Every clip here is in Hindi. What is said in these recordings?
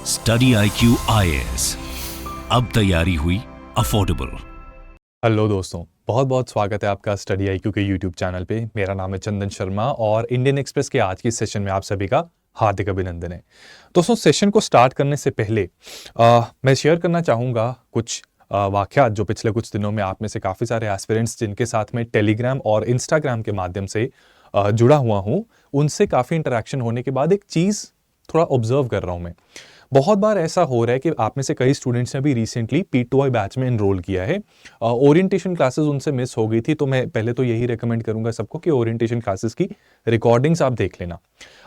स्टडी IQ IAS, अब तैयारी हुई अफोर्डेबल। हेलो दोस्तों, बहुत बहुत स्वागत है आपका स्टडी IQ के यूट्यूब चैनल पे। मेरा नाम है चंदन शर्मा और इंडियन एक्सप्रेस के आज की सेशन में आप सभी का हार्दिक अभिनंदन है। दोस्तों, सेशन को स्टार्ट करने से पहले मैं शेयर करना चाहूँगा कुछ वाक़यात जो पिछले कुछ दिनों में आप में से काफ़ी सारे एस्पिरेंट्स जिनके साथ में टेलीग्राम और इंस्टाग्राम के माध्यम से जुड़ा हुआ हूँ, उनसे काफ़ी इंटरेक्शन होने के बाद एक चीज़ थोड़ा ऑब्जर्व कर रहा हूँ मैं। बहुत बार ऐसा हो रहा है कि आप में से कई स्टूडेंट्स ने भी रिसेंटली P2I बैच में एनरोल किया है। ओरिएंटेशन क्लासेस उनसे मिस हो गई थी, तो मैं पहले तो यही रेकमेंड करूंगा सबको कि ओरिएंटेशन क्लासेस की रिकॉर्डिंग्स आप देख लेना।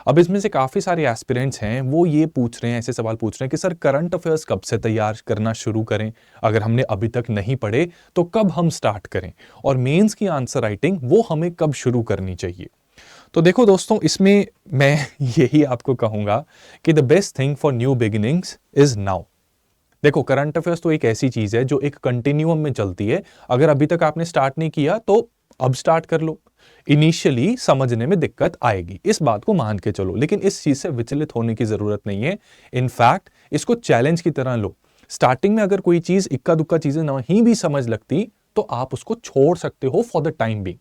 अब इसमें से काफ़ी सारे एस्पिरेंट्स हैं, वो ये पूछ रहे हैं, ऐसे सवाल पूछ रहे हैं कि सर करंट अफेयर्स कब से तैयार करना शुरू करें, अगर हमने अभी तक नहीं पढ़े तो कब हम स्टार्ट करें, और मेंस की आंसर राइटिंग वो हमें कब शुरू करनी चाहिए। तो देखो दोस्तों, इसमें मैं यही आपको कहूंगा कि the best thing for new beginnings is now. देखो, करंट अफेयर्स तो एक ऐसी चीज है जो एक कंटिन्यूअम में चलती है। अगर अभी तक आपने स्टार्ट नहीं किया तो अब स्टार्ट कर लो। इनिशियली समझने में दिक्कत आएगी, इस बात को मान के चलो, लेकिन इस चीज से विचलित होने की जरूरत नहीं है। इनफैक्ट इसको चैलेंज की तरह लो। स्टार्टिंग में अगर कोई चीज इक्का दुक्का चीजें नहीं भी समझ लगती तो आप उसको छोड़ सकते हो for the time being.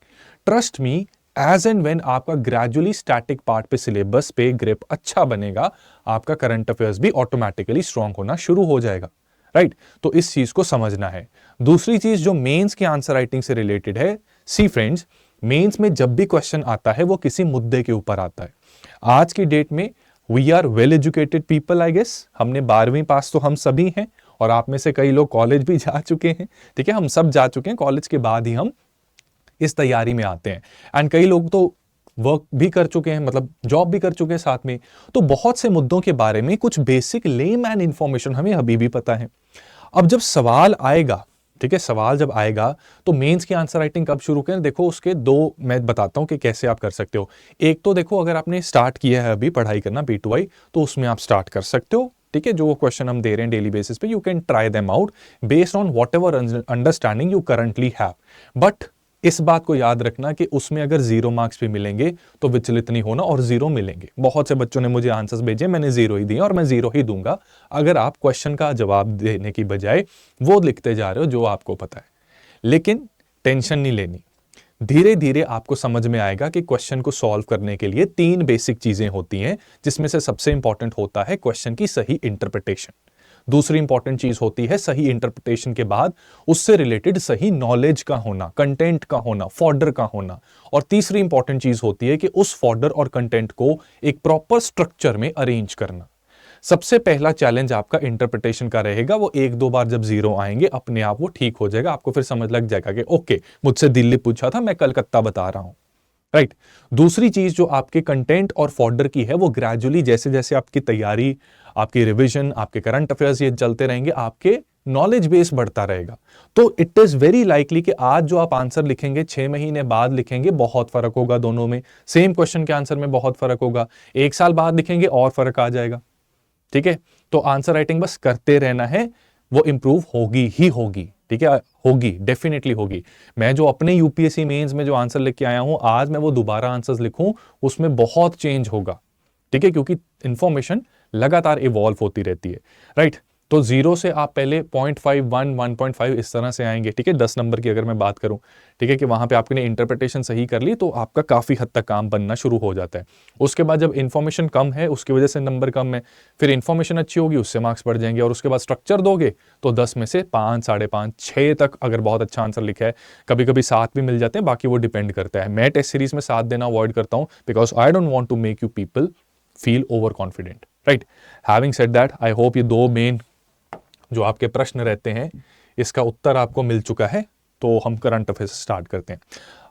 Trust me, as and when आपका ग्रेजुअली स्टैटिक पार्ट पे सिलेबस पे ग्रिप अच्छा बनेगा, आपका करंट अफेयर्स भी ऑटोमेटिकली स्ट्रांग होना शुरू हो जाएगा। राइट? तो इस चीज को समझना है। दूसरी चीज जो मेंस की आंसर राइटिंग से रिलेटेड है, सी फ्रेंड्स, मेंस में जब भी क्वेश्चन आता है वो किसी मुद्दे के ऊपर आता है। आज की डेट में we are well educated people, I guess. हमने 12वीं पास तो हम सभी हैं, और आप में से कई लोग कॉलेज भी जा चुके हैं। ठीक है, हम सब जा चुके हैं, कॉलेज के बाद ही हम इस तैयारी में आते हैं। एंड कई लोग तो वर्क भी कर चुके हैं, मतलब जॉब भी कर चुके हैं साथ में। तो बहुत से मुद्दों के बारे में कुछ बेसिक लेमैन इंफॉर्मेशन हमें अभी भी पता है। अब जब सवाल आएगा, ठीक है, सवाल जब आएगा तो मेंस की आंसर राइटिंग कब शुरू करें, देखो उसके दो मैं बताता हूं कि कैसे आप कर सकते हो। एक तो देखो, अगर आपने स्टार्ट किया है अभी पढ़ाई करना P2I, तो उसमें आप स्टार्ट कर सकते हो। ठीक है, जो क्वेश्चन हम दे रहे हैं डेली बेसिस पे, you can try them out based on what ever understanding you currently have. But इस बात को याद रखना कि उसमें अगर 0 मार्क्स भी मिलेंगे तो विचलित नहीं होना, और 0 मिलेंगे। बहुत से बच्चों ने मुझे आंसर्स भेजे, मैंने 0 ही दिए और मैं 0 ही दूंगा अगर आप क्वेश्चन का जवाब देने की बजाय वो लिखते जा रहे हो जो आपको पता है। लेकिन टेंशन नहीं लेनी, धीरे धीरे आपको समझ में आएगा कि क्वेश्चन को सॉल्व करने के लिए 3 बेसिक चीजें होती हैं, जिसमें से सबसे इंपॉर्टेंट होता है क्वेश्चन की सही इंटरप्रिटेशन। दूसरी इंपॉर्टेंट चीज होती है सही इंटरप्रिटेशन के बाद उससे रिलेटेड सही नॉलेज का होना, कंटेंट का होना, फॉर्डर का होना। और तीसरी इंपॉर्टेंट चीज होती है कि उस फॉर्डर और कंटेंट को एक प्रॉपर स्ट्रक्चर में अरेंज करना। सबसे पहला चैलेंज आपका इंटरप्रिटेशन का रहेगा। वो 1-2 बार जब 0 आएंगे, अपने आप वो ठीक हो जाएगा। आपको फिर समझ लग जाएगा कि ओके, मुझसे दिल्ली पूछा था, मैं कलकत्ता बता रहा हूं। राइट? दूसरी चीज जो आपके कंटेंट और फॉर्डर की है, वो ग्रेजुअली जैसे जैसे आपकी तैयारी, आपकी रिवीजन, आपके करंट अफेयर्स ये चलते रहेंगे, आपके नॉलेज बेस बढ़ता रहेगा। तो इट इज वेरी लाइकली कि आज जो आप आंसर लिखेंगे 6 महीने बाद लिखेंगे, बहुत फर्क होगा दोनों में। सेम क्वेश्चन के आंसर में बहुत फर्क होगा। 1 साल बाद लिखेंगे और फर्क आ जाएगा। ठीक है, तो आंसर राइटिंग बस करते रहना है, वो इंप्रूव होगी ही होगी। ठीक है, होगी, डेफिनेटली होगी। मैं जो अपने यूपीएससी मेंस में जो आंसर लेके आया हूं, आज मैं वो दोबारा आंसर्स लिखूं, उसमें बहुत चेंज होगा। ठीक है, क्योंकि इंफॉर्मेशन लगातार इवॉल्व होती रहती है। राइट? तो 0 से आप पहले 0.51, 1.5 इस तरह से आएंगे। ठीक है, 10 नंबर की अगर मैं बात करूं, ठीक है, कि वहां पे आपने इंटरप्रिटेशन सही कर ली तो आपका काफी हद तक काम बनना शुरू हो जाता है। उसके बाद जब इंफॉर्मेशन कम है, उसकी वजह से नंबर कम है, फिर इंफॉर्मेशन अच्छी होगी, उससे मार्क्स बढ़ जाएंगे। और उसके बाद स्ट्रक्चर दोगे तो 10 में से 5, 5.5, 6 तक अगर बहुत अच्छा आंसर लिखा है, कभी कभी 7 भी मिल जाते हैं, बाकी वो डिपेंड करता है। मैं टेस्ट सीरीज में 7 देना अवॉइड करता हूं, because I don't want to make you people feel over confident. Right? Having said that, I hope ये 2 मेन जो आपके प्रश्न रहते हैं, इसका उत्तर आपको मिल चुका है। तो हम करंट अफेयर्स स्टार्ट करते हैं।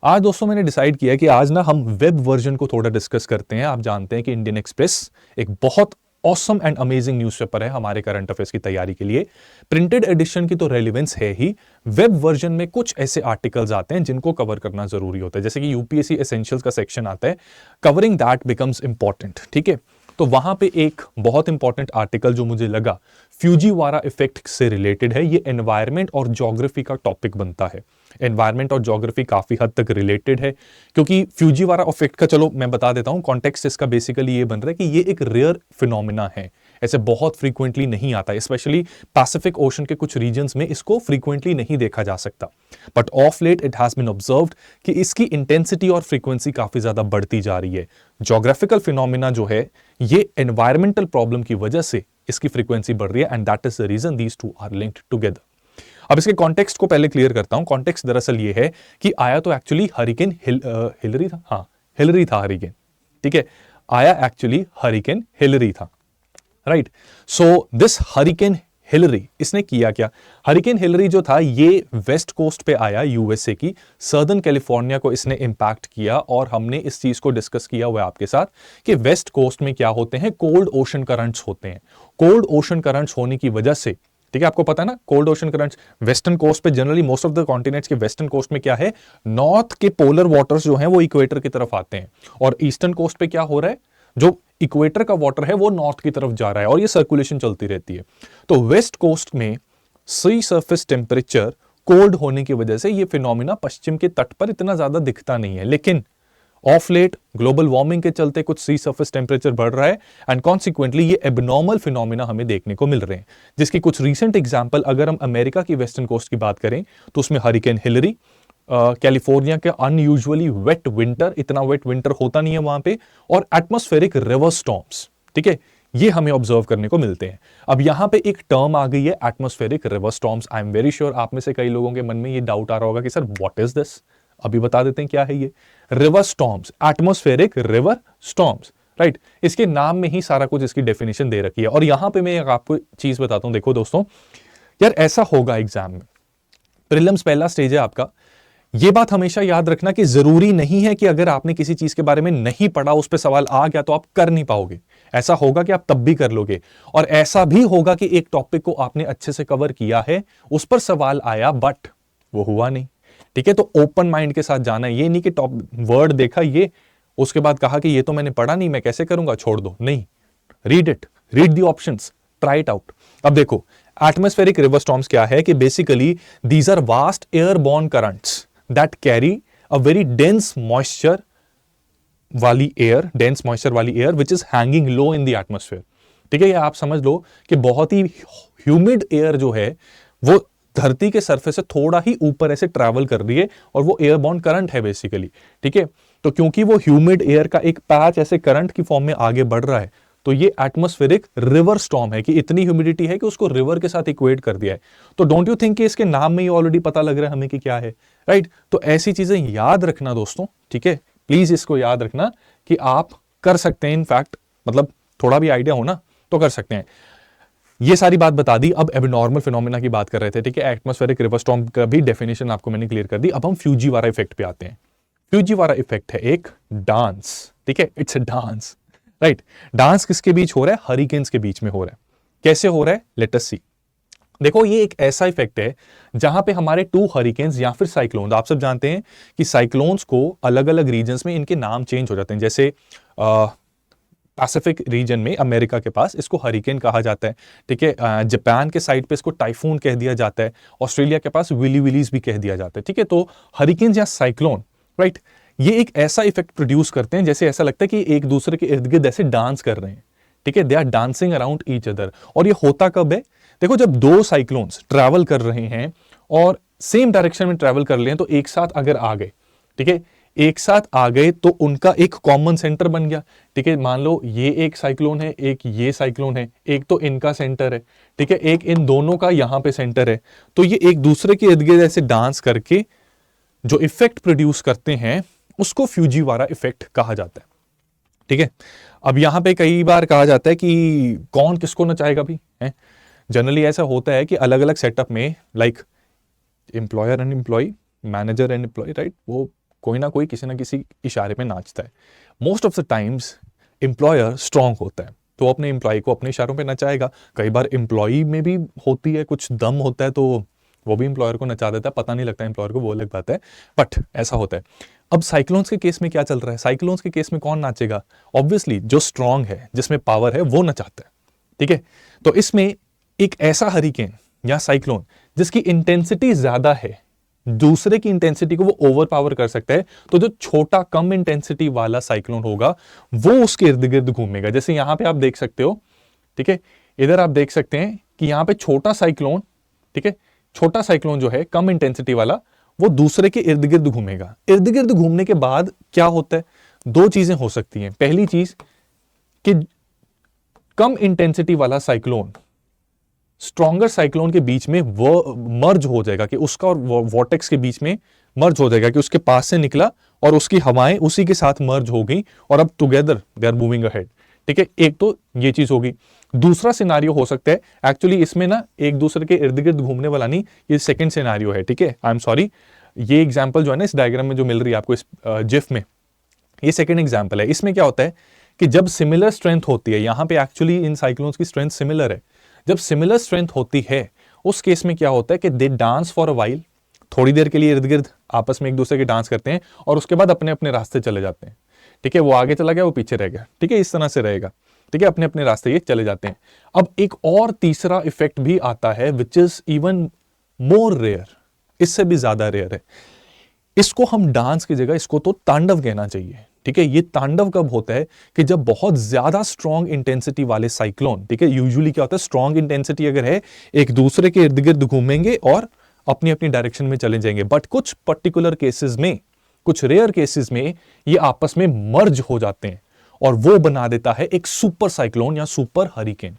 आज दोस्तों मैंने डिसाइड किया कि आज ना हम वेब वर्जन को थोड़ा डिस्कस करते हैं। आप जानते हैं कि इंडियन एक्सप्रेस एक बहुत ऑसम एंड अमेजिंग न्यूज़पेपर है हमारे करंट अफेयर्स की तैयारी के लिए। प्रिंटेड एडिशन की तो रेलेवेंस है ही, वेब वर्जन में कुछ ऐसे आर्टिकल्स आते हैं जिनको कवर करना जरूरी होता है। जैसे कि यूपीएससी एसेंशियल्स का सेक्शन आता है, कवरिंग दैट बिकम्स इंपॉर्टेंट। ठीक है, तो वहां पे एक बहुत इंपॉर्टेंट आर्टिकल जो मुझे लगा फ्यूजीवारा इफेक्ट से रिलेटेड है। ये एनवायरमेंट और ज्योग्राफी का टॉपिक बनता है। एनवायरमेंट और ज्योग्राफी काफी हद तक रिलेटेड है, क्योंकि फ्यूजीवारा इफेक्ट का, चलो मैं बता देता हूं, कॉन्टेक्स्ट इसका बेसिकली ये बन रहा है कि ये एक रेयर फिनोमिना है। ऐसे बहुत फ्रीक्वेंटली नहीं आता, स्पेशली पैसिफिक ओशन के कुछ रीजन्स में इसको फ्रीक्वेंटली नहीं देखा जा सकता। But of late it has been observed कि इसकी इंटेंसिटी और फ्रीक्वेंसी काफी ज्यादा बढ़ती जा रही है। ज्योग्राफिकल फिनोमिना जो है ये एनवायरमेंटल प्रॉब्लम की वजह से इसकी फ्रीक्वेंसी बढ़ रही है, and that is the reason these two are linked together. अब इसके कॉन्टेक्स्ट को पहले क्लियर करता हूं। कॉन्टेक्स्ट दरअसल ये है कि आया तो एक्चुअली हरिकेन हिलरी था, हाँ हिलरी था हरिकेन, ठीक है, आया एक्चुअली हरिकेन हिलरी था, right. So this hurricane Hillary, इसने किया क्या? हरिकेन हिलरी जो था ये वेस्ट कोस्ट पे आया, यूएसए की सर्दर्न कैलिफोर्निया को इसने इंपैक्ट किया, और हमने इस चीज को डिस्कस किया हुआ आपके साथ कि वेस्ट कोस्ट में क्या होते हैं, कोल्ड ओशन करंट्स होते हैं। कोल्ड ओशन करंट्स होने की वजह से, ठीक है, आपको पता है ना, cold ocean currents western coast पे generally most of the continents के वेस्टर्न कोस्ट में क्या है, नॉर्थ के पोलर वाटर्स जो हैं वो इक्वेटर की तरफ आते हैं, और ईस्टर्न कोस्ट पे क्या हो रहा है, जो इक्वेटर का वाटर है वो नॉर्थ की तरफ जा रहा है, और ये सर्कुलेशन चलती रहती है। तो वेस्ट कोस्ट में सी सरफेस टेम्परेचर कोल्ड होने की वजह से ये फिनोमिना पश्चिम के तट पर इतना ज्यादा दिखता नहीं है, लेकिन ऑफ लेट ग्लोबल वार्मिंग के चलते कुछ सी सरफेस टेम्परेचर बढ़ रहा है, एंड कॉन्सिक्वेंटली ये एबनॉर्मल फिनोमिना हमें देखने को मिल रहे हैं, जिसकी कुछ रीसेंट एग्जांपल अगर हम अमेरिका की वेस्टर्न कोस्ट की बात करें तो उसमें हरिकेन हिलरी, कैलिफोर्निया के अनयूजुअली वेट विंटर, इतना वेट विंटर होता नहीं है वहां पे, और एटमॉस्फेरिक रिवर स्टॉर्म्स, ठीक है, ये हमें ऑब्जर्व करने को मिलते हैं। अब यहां पे एक टर्म आ गई है atmospheric river storms. I am very sure आप में से कई लोगों के मन में ये डाउट आ रहा होगा कि सर व्हाट इज दिस, अभी बता देते हैं क्या है ये। River storms, atmospheric river storms, right, इसके नाम में ही सारा कुछ इसकी डेफिनेशन दे रखी है। और यहां पे मैं आपको चीज बताता हूं, देखो दोस्तों, यार ऐसा होगा एग्जाम में, प्रीलिम्स पहला स्टेज है आपका, ये बात हमेशा याद रखना कि जरूरी नहीं है कि अगर आपने किसी चीज के बारे में नहीं पढ़ा, उस पर सवाल आ गया तो आप कर नहीं पाओगे। ऐसा होगा कि आप तब भी कर लोगे, और ऐसा भी होगा कि एक टॉपिक को आपने अच्छे से कवर किया है, उस पर सवाल आया बट वो हुआ नहीं, ठीक है। तो ओपन माइंड के साथ जाना है, ये नहीं कि टॉप वर्ड देखा ये, उसके बाद कहा कि ये तो मैंने पढ़ा नहीं, मैं कैसे करूंगा, छोड़ दो, नहीं, read it, read the options, try it out. अब देखो एटमॉस्फेरिक रिवर स्टॉर्म्स क्या है कि basically these are vast airborne currents that carry a very dense moisture वाली air which is hanging low in the atmosphere, ठीक है। ये आप समझ लो कि बहुत ही ह्यूमिड एयर जो है वो धरती के सरफेस से थोड़ा ही ऊपर ऐसे ट्रैवल कर रही है, और वो एयरबॉर्न करंट है बेसिकली, ठीक है। तो क्योंकि वो ह्यूमिड एयर का एक पैच ऐसे करंट की फॉर्म में आगे बढ़ रहा है, तो ये एटमॉस्फेरिक रिवर स्टॉर्म है कि इतनी ह्यूमिडिटी है कि उसको रिवर के साथ इक्वेट कर दिया है। तो डोंट यू थिंक कि इसके नाम में ही ऑलरेडी पता लग रहा है हमें कि क्या है, राइट। तो ऐसी चीजें याद रखना दोस्तों, ठीक है, प्लीज इसको याद रखना कि आप कर सकते हैं, इनफैक्ट मतलब थोड़ा भी आइडिया हो ना तो कर सकते हैं। ये सारी बात बता दी। अब एबनॉर्मल फिनोमिना की बात कर रहे थे, ठीक है, एटमॉस्फेरिक रिवर स्टॉर्म का भी डेफिनेशन आपको मैंने क्लियर कर दी। अब हम फ्यूजीवारा इफेक्ट पे आते हैं। फ्यूजीवारा इफेक्ट है एक डांस, ठीक है, it's a dance, right. Dance किसके बीच हो रहा है? हरिकेन्स के बीच में हो रहा है। कैसे हो रहा है? लेट अस सी। देखो ये एक ऐसा इफेक्ट है जहां पे हमारे टू हरिकेन्स या फिर साइक्लोन, आप सब जानते हैं कि साइक्लोन्स को अलग अलग रीजन्स में इनके नाम चेंज हो जाते हैं। जैसे पैसिफिक रीजन में अमेरिका के पास इसको हरिकेन कहा जाता है, ठीक है। जापान के साइड पे इसको टाइफून कह दिया जाता है, ऑस्ट्रेलिया के पास विली विलीज भी कह दिया जाता है, ठीक है। तो हरिकेन्स या साइक्लोन, राइट, ये एक ऐसा इफेक्ट प्रोड्यूस करते हैं जैसे ऐसा लगता है कि एक दूसरे के इर्द गिर्द ऐसे डांस कर रहे हैं, ठीक है, they are dancing around each other. और ये होता कब है? देखो जब दो साइक्लोन्स ट्रैवल कर रहे हैं और सेम डायरेक्शन में ट्रैवल कर रहे हैं, तो एक साथ अगर आ गए, ठीक है, एक साथ आ गए तो उनका एक कॉमन सेंटर बन गया, ठीक है। मान लो ये एक साइक्लोन है, एक ये साइक्लोन है, एक तो इनका सेंटर है, ठीक है, एक इन दोनों का यहां पे सेंटर है। तो ये एक दूसरे के इर्द गिर्द ऐसे डांस करके जो इफेक्ट प्रोड्यूस करते हैं उसको फ्यूजीवारा इफेक्ट कहा जाता है, ठीक है। अब यहां पे कई बार कहा जाता है कि कौन किसको नचाएगा भी है। जनरली ऐसा होता है कि अलग अलग सेटअप में like employer and employee, manager and employee, right, वो कोई ना कोई किसी ना किसी इशारे पे नाचता है। Most of the times employer strong होता है तो वो अपने एम्प्लॉय को अपने इशारों पे नचाएगा। कई बार एम्प्लॉय में भी होती है कुछ दम होता है तो वो भी एम्प्लॉयर को नचा देता है, पता नहीं लगता एम्प्लॉयर को, वो अलग बात है, बट ऐसा होता है। अब साइक्लोन्स के केस में क्या चल रहा है? साइक्लोन्स के केस में कौन नाचेगा? ऑब्वियसली जो स्ट्रांग है, जिसमें पावर है, वो नचाता है, ठीक है। तो इसमें एक ऐसा हरिकेन या साइक्लोन जिसकी इंटेंसिटी ज्यादा है, दूसरे की इंटेंसिटी को वो ओवर पावर कर सकता है, तो जो छोटा कम इंटेंसिटी वाला साइक्लोन होगा वो उसके इर्द गिर्द घूमेगा। जैसे यहां पे आप देख सकते हो ठीक है, इधर आप देख सकते हैं कि यहाँ पे छोटा साइक्लोन, ठीक है, छोटा साइक्लोन जो है कम इंटेंसिटी वाला, वो दूसरे के इर्द गिर्द घूमेगा। इर्द गिर्द घूमने के बाद क्या होता है, दो चीजें हो सकती हैं। पहली चीज कि कम इंटेंसिटी वाला साइक्लोन स्ट्रॉन्गर साइक्लोन के बीच में वो मर्ज हो जाएगा, कि उसका और वॉर्टेक्स के बीच में मर्ज हो जाएगा, कि उसके पास से निकला और उसकी हवाएं उसी के साथ मर्ज हो गई और अब together they are moving ahead. ठीक है, एक तो ये चीज होगी। दूसरा सिनारियो हो सकता है, एक्चुअली इसमें ना एक दूसरे के इर्द गिर्द घूमने वाला नहीं, ये सेकंड सिनारियो है। ठीक है, आई एम सॉरी, ये एग्जांपल जो है ना इस डायग्राम में जो मिल रही है आपको इस जिफ में, ये सेकंड एग्जांपल है। इसमें क्या होता है कि जब सिमिलर स्ट्रेंथ होती है, यहां पे एक्चुअली इन साइक्लोन्स की स्ट्रेंथ सिमिलर है, जब सिमिलर स्ट्रेंथ होती है उस केस में क्या होता है कि दे डांस फॉर अ वाइल, थोड़ी देर के लिए इर्द गिर्द आपस में एक दूसरे के डांस करते हैं और उसके बाद अपने अपने रास्ते चले जाते हैं। ठीक है, वो आगे चला गया, वो पीछे रह गया। ठीक है, इस तरह से रहेगा। ठीक है, अपने अपने रास्ते ये चले जाते हैं। अब एक और तीसरा इफेक्ट भी आता है which is even more rare, इससे भी ज्यादा रेयर है। इसको हम डांस की जगह इसको तो तांडव कहना चाहिए। ठीक है, ये तांडव कब होता है कि जब बहुत ज्यादा स्ट्रॉन्ग इंटेंसिटी वाले साइक्लोन, ठीक है, यूजुअली क्या होता है, स्ट्रॉन्ग इंटेंसिटी अगर है एक दूसरे के इर्द गिर्द घूमेंगे और अपनी अपनी डायरेक्शन में चले जाएंगे। बट कुछ पर्टिकुलर केसेस में, कुछ रेयर केसेस में ये आपस में मर्ज हो जाते हैं और वो बना देता है एक सुपर साइक्लोन या सुपर हरिकेन।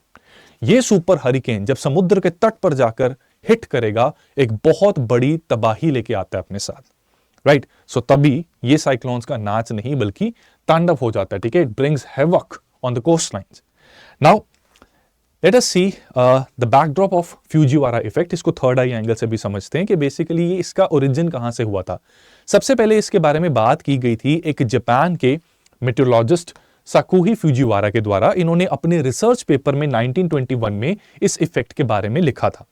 ये सुपर हरिकेन जब समुद्र के तट पर जाकर हिट करेगा, एक बहुत बड़ी तबाही लेके आता है अपने साथ। राइट, सो तभी ये साइक्लोन्स का नाच नहीं बल्कि तांडव हो जाता है। ठीक है, it brings havoc on the coast lines. Now let us see the backdrop of Fujiwhara effect. इसको थर्ड आई एंगल से भी समझते हैं कि बेसिकली ये इसका ओरिजिन कहां से हुआ था। सबसे पहले इसके बारे में बात की गई थी एक जापान के मेट्रोलॉजिस्ट साकुही फ्यूजीवारा के द्वारा। इन्होंने अपने रिसर्च पेपर में 1921 में इस इफेक्ट के बारे में लिखा था।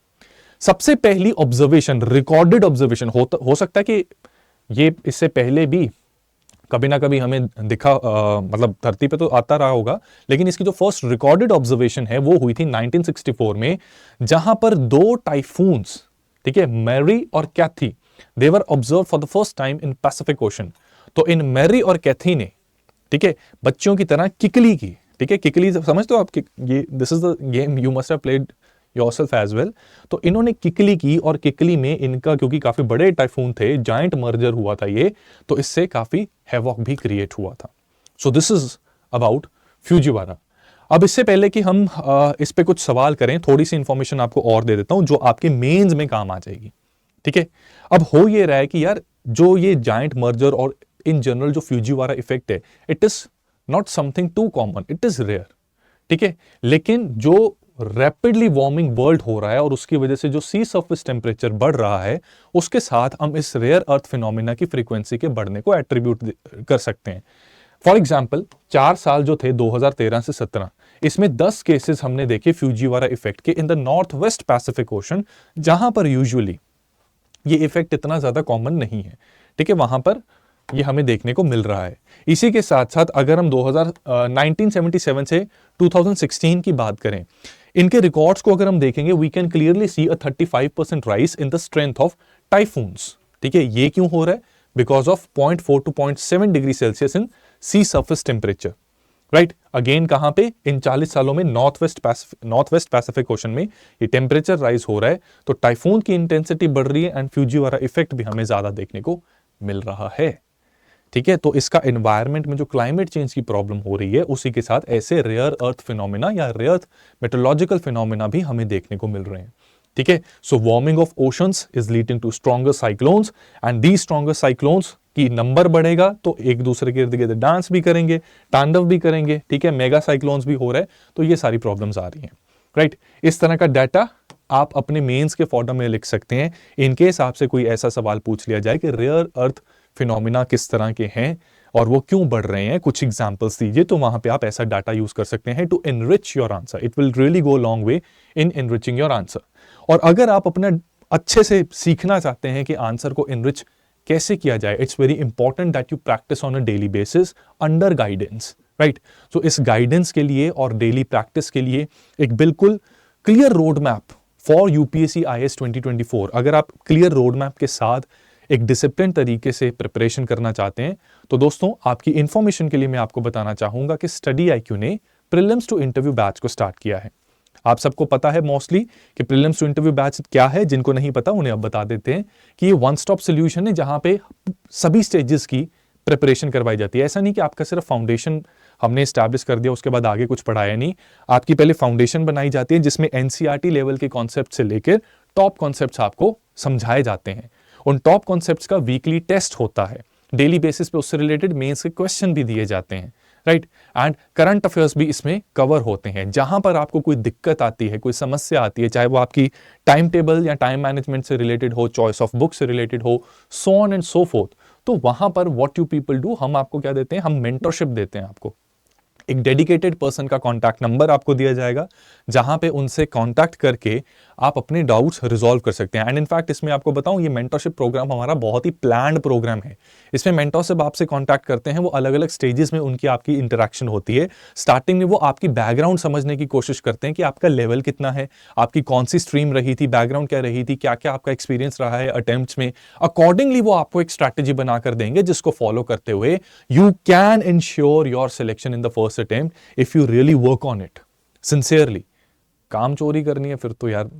सबसे पहली ऑब्जर्वेशन, रिकॉर्डेड ऑब्जर्वेशन, हो सकता है कि ये इससे पहले भी कभी ना कभी हमें दिखा, मतलब धरती पे तो आता रहा होगा, लेकिन इसकी जो फर्स्ट रिकॉर्डेड ऑब्जर्वेशन है वो हुई थी 1964 में, जहां पर दो टाइफून्स, ठीक है, मैरी और Kathy, they were observe for the first time in Pacific ocean. तो इन मैरी और कैथी ने, ठीक है, बच्चों की तरह किकली की। ठीक है, किकली समझते हो आप, ये this is the game you must have played yourself as well. तो इन्होंने किकली की और किकली में इनका, क्योंकि काफी बड़े टाइफून थे, जायंट मर्जर हुआ था ये, तो इससे काफी हैवॉक भी क्रिएट हुआ था। So this is about Fujiwhara. अब इससे पहले कि हम इस पे कुछ सवाल करें, थोड़ी सी इंफॉर्मेशन आपको और दे देता हूं जो आपके मेंस में काम आ जाएगी। ठीक है, अब हो ये रहा है कि यार जो ये जायंट मर्जर और इन जनरल जो फ्यूजीवारा इफेक्ट है, it is not something too common, it is rare. ठीक है, लेकिन जो रैपिडली वार्मिंग वर्ल्ड हो रहा है और उसकी वजह से जो सी सरफेस टेम्परेचर बढ़ रहा है, उसके साथ हम इस रेयर अर्थ फिनोमिना की फ्रीक्वेंसी के बढ़ने को एट्रीब्यूट कर सकते हैं। फॉर एग्जाम्पल 4 साल जो थे 2013 से 17, इसमें 10 केसेस हमने देखे फ्यूजीवारा इफेक्ट के in the north west Pacific ocean, जहां पर यूजुअली ये इफेक्ट इतना ज्यादा कॉमन नहीं है। ठीक है, वहां पर ये हमें देखने को मिल रहा है। इसी के साथ साथ अगर हम 1977 से 2016 की बात करें, इनके रिकॉर्ड्स को अगर हम देखेंगे, we can clearly see a 35% rise in the strength of typhoons. ठीक है, ये क्यों हो रहा है? Because of 0.4 to 0.7 degree Celsius in sea surface temperature. Right, again कहां पे? इन 40 सालों में नॉर्थ वेस्ट पैसिफिक ओशन में ये टेम्परेचर राइज हो रहा है, तो टाइफून की इंटेंसिटी बढ़ रही है एंड फ्यूजीवारा इफेक्ट भी हमें ज्यादा देखने को मिल रहा है। ठीक है, तो इसका एनवायरनमेंट में जो क्लाइमेट चेंज की प्रॉब्लम हो रही है, उसी के साथ ऐसे रेयर अर्थ फिनोमिना या रेयर मेट्रोलॉजिकल फिनोमिना भी हमें देखने को मिल रहे हैं। ठीक है, so warming of oceans is leading to stronger cyclones and the stronger cyclones की नंबर बढ़ेगा तो एक दूसरे के इर्द गिर्द डांस भी करेंगे, तांडव भी करेंगे। ठीक है, मेगा साइक्लोन्स भी हो रहे हैं, तो ये सारी प्रॉब्लम्स आ रही हैं। राइट, इस तरह का डाटा आप अपने मेंस के फॉर्म में लिख सकते हैं। इनकेस आपसे कोई ऐसा सवाल पूछ लिया जाए कि रेयर अर्थ फिनोमिना किस तरह के हैं और वो क्यों बढ़ रहे हैं, कुछ एग्जांपल्स दीजिए, तो वहां पे आप ऐसा डाटा यूज कर सकते हैं to enrich your answer. It will really go long way in enriching your answer. और अगर आप अपना अच्छे से सीखना चाहते हैं कि आंसर को एनरिच कैसे किया जाए, it's very important that you practice on a daily basis under guidance. Right, so इस गाइडेंस के लिए और डेली प्रैक्टिस के लिए एक बिल्कुल clear road map for UPSC IAS 2024, अगर आप क्लियर रोड मैप के साथ एक डिसिप्लिन तरीके से प्रिपरेशन करना चाहते हैं, तो दोस्तों आपकी इंफॉर्मेशन के लिए मैं आपको बताना चाहूंगा कि स्टडी आईक्यू ने प्रीलिम्स टू इंटरव्यू बैच को स्टार्ट किया है। आप सबको पता है मोस्टली कि प्रीलिम्स टू इंटरव्यू बैच क्या है, जिनको नहीं पता उन्हें अब बता देते हैं कि ये वन स्टॉप सोल्यूशन है जहां पे सभी स्टेजेस की प्रिपरेशन करवाई जाती है। ऐसा नहीं कि आपका सिर्फ फाउंडेशन हमने स्टैब्लिश कर दिया उसके बाद आगे कुछ पढ़ाया नहीं, आपकी पहले फाउंडेशन बनाई जाती है जिसमें एनसीईआरटी लेवल के कॉन्सेप्ट से लेकर टॉप कॉन्सेप्ट्स आपको समझाए जाते हैं। उन टॉप कॉन्सेप्ट्स का वीकली टेस्ट होता है, डेली बेसिस पे उससे रिलेटेड मेंस के क्वेश्चन भी दिए जाते हैं, राइट। एंड करंट अफेयर्स भी इसमें कवर होते हैं। जहां पर आपको कोई दिक्कत आती है, कोई समस्या आती है, चाहे वो आपकी टाइम टेबल या टाइम मैनेजमेंट से रिलेटेड हो, चॉइस ऑफ बुक से रिलेटेड हो, so on and so fourth, तो वहां पर व्हाट यू पीपल डू, हम आपको क्या देते हैं, हम मेंटरशिप देते हैं। आपको एक डेडिकेटेड पर्सन का कॉन्टैक्ट नंबर आपको दिया जाएगा जहां पे उनसे कॉन्टैक्ट करके आप अपने डाउट्स रिजॉल्व कर सकते हैं। एंड इनफैक्ट इसमें आपको बताऊं, ये मेंटरशिप प्रोग्राम हमारा बहुत ही प्लान्ड प्रोग्राम है। इसमें मेंटरशिप आपसे कॉन्टैक्ट करते हैं, वो अलग अलग स्टेजेस में उनकी आपकी इंटरेक्शन होती है। स्टार्टिंग में वो आपकी बैकग्राउंड समझने की कोशिश करते हैं कि आपका लेवल कितना है, आपकी कौन सी स्ट्रीम रही थी, बैकग्राउंड क्या रही थी, क्या क्या आपका एक्सपीरियंस रहा है अटेम्प्ट्स में। अकॉर्डिंगली वो आपको एक स्ट्रैटेजी बनाकर देंगे जिसको फॉलो करते हुए you can ensure your selection in the first attempt if you really work on it sincerely. काम चोरी करनी है फिर तो यार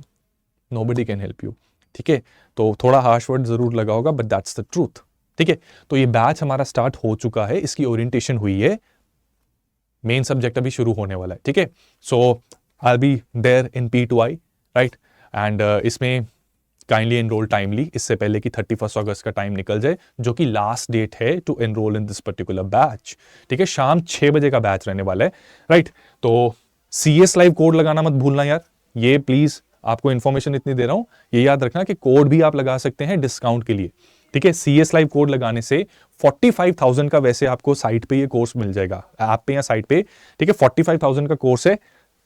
नोबडी कैन हेल्प यू, ठीक है। तो थोड़ा हार्श वर्ड जरूर लगा होगा बट दैट्स द ट्रूथ, ठीक है। तो ये बैच हमारा स्टार्ट हो चुका है, इसकी ओरिएंटेशन हुई है, मेन सब्जेक्ट अभी शुरू होने वाला है, ठीक है। So I be there in P2I, right. And इसमें काइंडली एनरोल टाइमली, इससे पहले कि 31 अगस्त का टाइम निकल जाए, जो कि लास्ट डेट है to enrol in this particular batch, ठीक है। शाम 6 बजे का बैच रहने वाला है, राइट। तो CS लाइव कोड लगाना मत भूलना यार, ये प्लीज आपको इंफॉर्मेशन इतनी दे रहा हूं, ये याद रखना कि कोड भी आप लगा सकते हैं डिस्काउंट के लिए, ठीक है। CS लाइव कोड लगाने से 45,000 का वैसे आपको साइट पे ये कोर्स मिल जाएगा, ऐप पे या साइट पे, ठीक है। 45,000 का कोर्स है,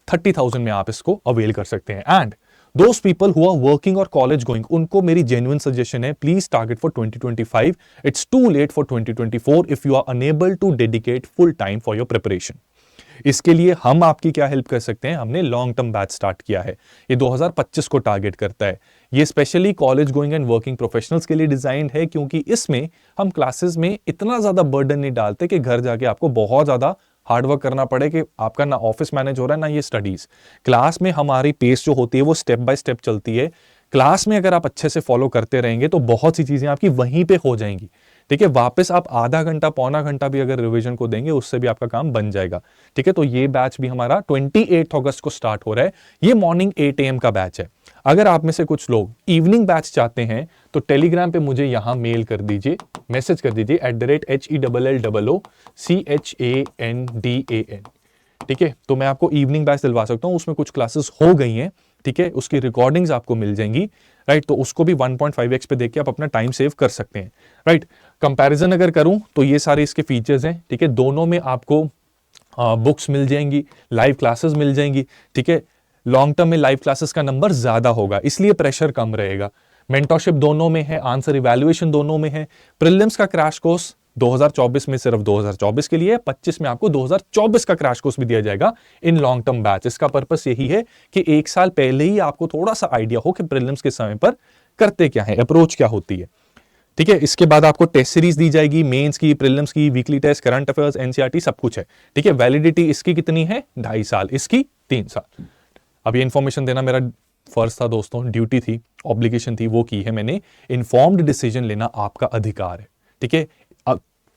30,000 में आप इसको अवेल कर सकते हैं। And those people who are working और कॉलेज गोइंग, उनको मेरी जेन्युइन सजेशन है, please target for 2025। It's too late for 2024 if you are unable to dedicate full time for your preparation. इसके लिए हम आपकी क्या हेल्प कर सकते हैं, हमने लॉन्ग टर्म बैच स्टार्ट किया है, ये 2025 को टारगेट करता है। ये specially college going and working professionals के लिए डिजाइन है, क्योंकि इसमें हम क्लासेस में इतना ज्यादा बर्डन नहीं डालते कि घर जाके आपको बहुत ज्यादा हार्डवर्क करना पड़े कि आपका ना ऑफिस मैनेज हो रहा है ना ये स्टडीज। क्लास में हमारी पेस जो होती है वो स्टेप बाय स्टेप चलती है। क्लास में अगर आप अच्छे से फॉलो करते रहेंगे तो बहुत सी चीजें आपकी वहीं पे हो जाएंगी, ठीक है। वापस आप आधा घंटा पौना घंटा भी अगर रिवीजन को देंगे उससे भी आपका काम बन जाएगा, ठीक है। तो ये बैच भी हमारा 28 अगस्त को स्टार्ट हो रहा है, ये मॉर्निंग 8 AM का बैच है। अगर आप में से कुछ लोग इवनिंग बैच चाहते हैं तो टेलीग्राम पे मुझे यहां मेल कर दीजिए, मैसेज कर दीजिए @HELLCHANDAN, ठीक है। तो मैं आपको इवनिंग बैच दिलवा सकता हूं, उसमें कुछ क्लासेस हो गई हैं, ठीक है, उसकी रिकॉर्डिंग्स आपको मिल जाएंगी, राइट। तो उसको भी 1.5x पे देख के आप अपना टाइम सेव कर सकते हैं, राइट। कंपैरिजन अगर करूं तो ये सारे इसके फीचर्स हैं, ठीक है। दोनों में आपको बुक्स मिल जाएंगी, लाइव क्लासेस मिल जाएंगी, ठीक है। लॉन्ग टर्म में लाइव क्लासेस का नंबर ज्यादा होगा, इसलिए प्रेशर कम रहेगा। मेंटरशिप दोनों में है, आंसर इवैल्यूएशन दोनों में है। प्रीलिम्स का क्रैश कोर्स 2024 में सिर्फ 2024 के लिए है, 25 में आपको 2024 का क्रैश कोर्स भी दिया जाएगा इन लॉन्ग टर्म बैच। इसका पर्पस यही है कि एक साल पहले ही आपको थोड़ा सा आइडिया हो कि प्रीलिम्स के समय पर करते क्या है, अप्रोच क्या होती है, ठीक है। इसके बाद आपको टेस्ट सीरीज दी जाएगी, मेंस की, प्रीलिम्स की, weekly test, current affairs, NCERT सब कुछ है, ठीक है। वैलिडिटी इसकी कितनी है, 2.5 साल, इसकी 3 साल। अब ये इंफॉर्मेशन देना मेरा फर्ज था दोस्तों, ड्यूटी थी, ऑब्लिगेशन थी, वो की है मैंने। इन्फॉर्म्ड डिसीजन लेना आपका अधिकार है, ठीक है।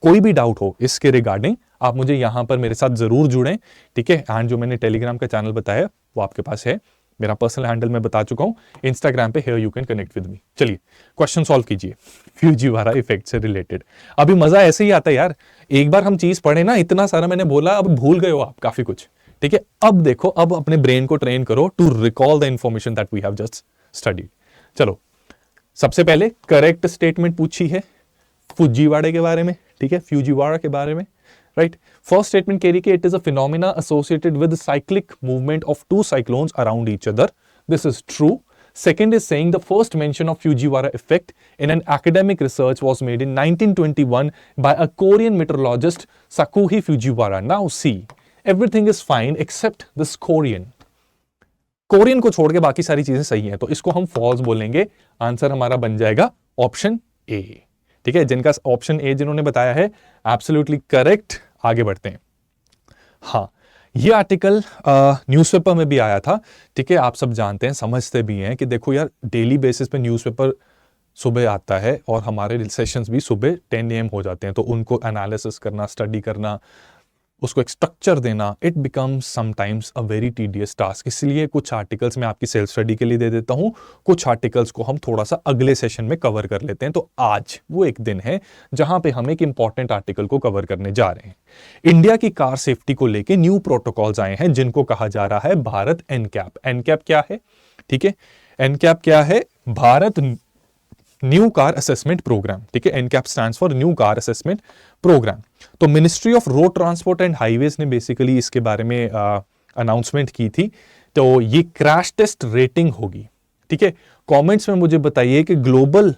कोई भी डाउट हो इसके रिगार्डिंग आप मुझे यहां पर मेरे साथ जरूर जुड़ें, ठीक है। एंड जो मैंने टेलीग्राम का चैनल बताया वो आपके पास है, मेरा पर्सनल हैंडल मैं बता चुका हूं, इंस्टाग्राम पे here you can connect with me. चलिए क्वेश्चन सॉल्व कीजिए फ्यूजीवारा इफेक्ट से रिलेटेड। अभी मजा ऐसे ही आता है यार, एक बार हम चीज पढ़े ना, इतना सारा मैंने बोला, अब भूल गए हो आप काफी कुछ, ठीक है। अब देखो, अब अपने ब्रेन को ट्रेन करो to recall the information that we have just studied. चलो सबसे पहले करेक्ट स्टेटमेंट पूछी है फुजीवाड़े के बारे में, ठीक है, फ्यूजीवाड़ा के बारे में, राइट। फर्स्ट स्टेटमेंट कह रही कि it is a phenomena associated with cyclic movement of 2 cyclones around each other, this is true. Second is saying the first mention of Fujiwara effect in an academic research was made in 1921 by a Korean meteorologist Sakuhi Fujiwara. Now see, everything is fine except this Korean. Korean को छोड़ के बाकी सारी चीजें सही हैं, तो इसको हम फॉल्स बोलेंगे। आंसर हमारा बन जाएगा ऑप्शन ए, ठीक है। जिनका ऑप्शन ए जिन्होंने बताया है एब्सोल्युटली करेक्ट। आगे बढ़ते हैं। हाँ, ये आर्टिकल न्यूज़पेपर में भी आया था, ठीक है। आप सब जानते हैं, समझते भी हैं कि देखो यार, डेली बेसिस पे न्यूज़पेपर सुबह आता है और हमारे सेशंस भी सुबह 10 AM हो जाते हैं, तो उनको एनालिसिस करना, स्टडी करना, उसको एक स्ट्रक्चर देना, it becomes sometimes a very tedious task. इसलिए कुछ आर्टिकल्स मैं आपकी सेल्फ स्टडी के लिए दे देता हूं, कुछ आर्टिकल्स को हम थोड़ा सा अगले सेशन में कवर कर लेते हैं। तो आज वो एक दिन है जहां पे हम एक इंपॉर्टेंट आर्टिकल को कवर करने जा रहे हैं। इंडिया की कार सेफ्टी को लेके न्यू प्रोटोकॉल्स आए हैं जिनको कहा जा रहा है भारत एनकैप। एनकैप क्या है? ठीक है, एनकैप क्या है? Bharat new car assessment programme, ठीक है। NCAP stands for new car assessment programme. तो ministry of road transport and highways ने बेसिकली इसके बारे में अनाउंसमेंट की थी। तो ये क्रैश टेस्ट रेटिंग होगी, ठीक है। कमेंट्स में मुझे बताइए कि ग्लोबल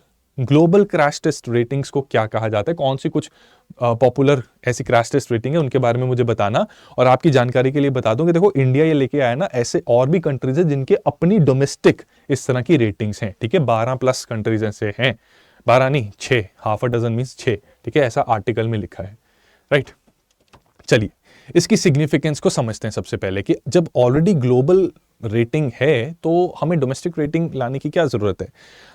क्रैश टेस्ट रेटिंग्स को क्या कहा जाता है, कौन सी कुछ पॉपुलर ऐसी क्रैश टेस्ट रेटिंग है, उनके बारे में मुझे बताना। और आपकी जानकारी के लिए बता दूं कि देखो, इंडिया ये लेके आया ना, ऐसे और भी कंट्रीज है जिनके अपनी डोमेस्टिक इस तरह की रेटिंग्स हैं, ठीक है। 12+ कंट्रीज ऐसे हैं, 12 नहीं 6, हाफ अ डजन मीन्स 6, ठीक है, ऐसा आर्टिकल में लिखा है, राइट। चलिए इसकी सिग्निफिकेंस को समझते हैं सबसे पहले कि जब ऑलरेडी ग्लोबल रेटिंग है तो हमें डोमेस्टिक रेटिंग लाने की क्या जरूरत है।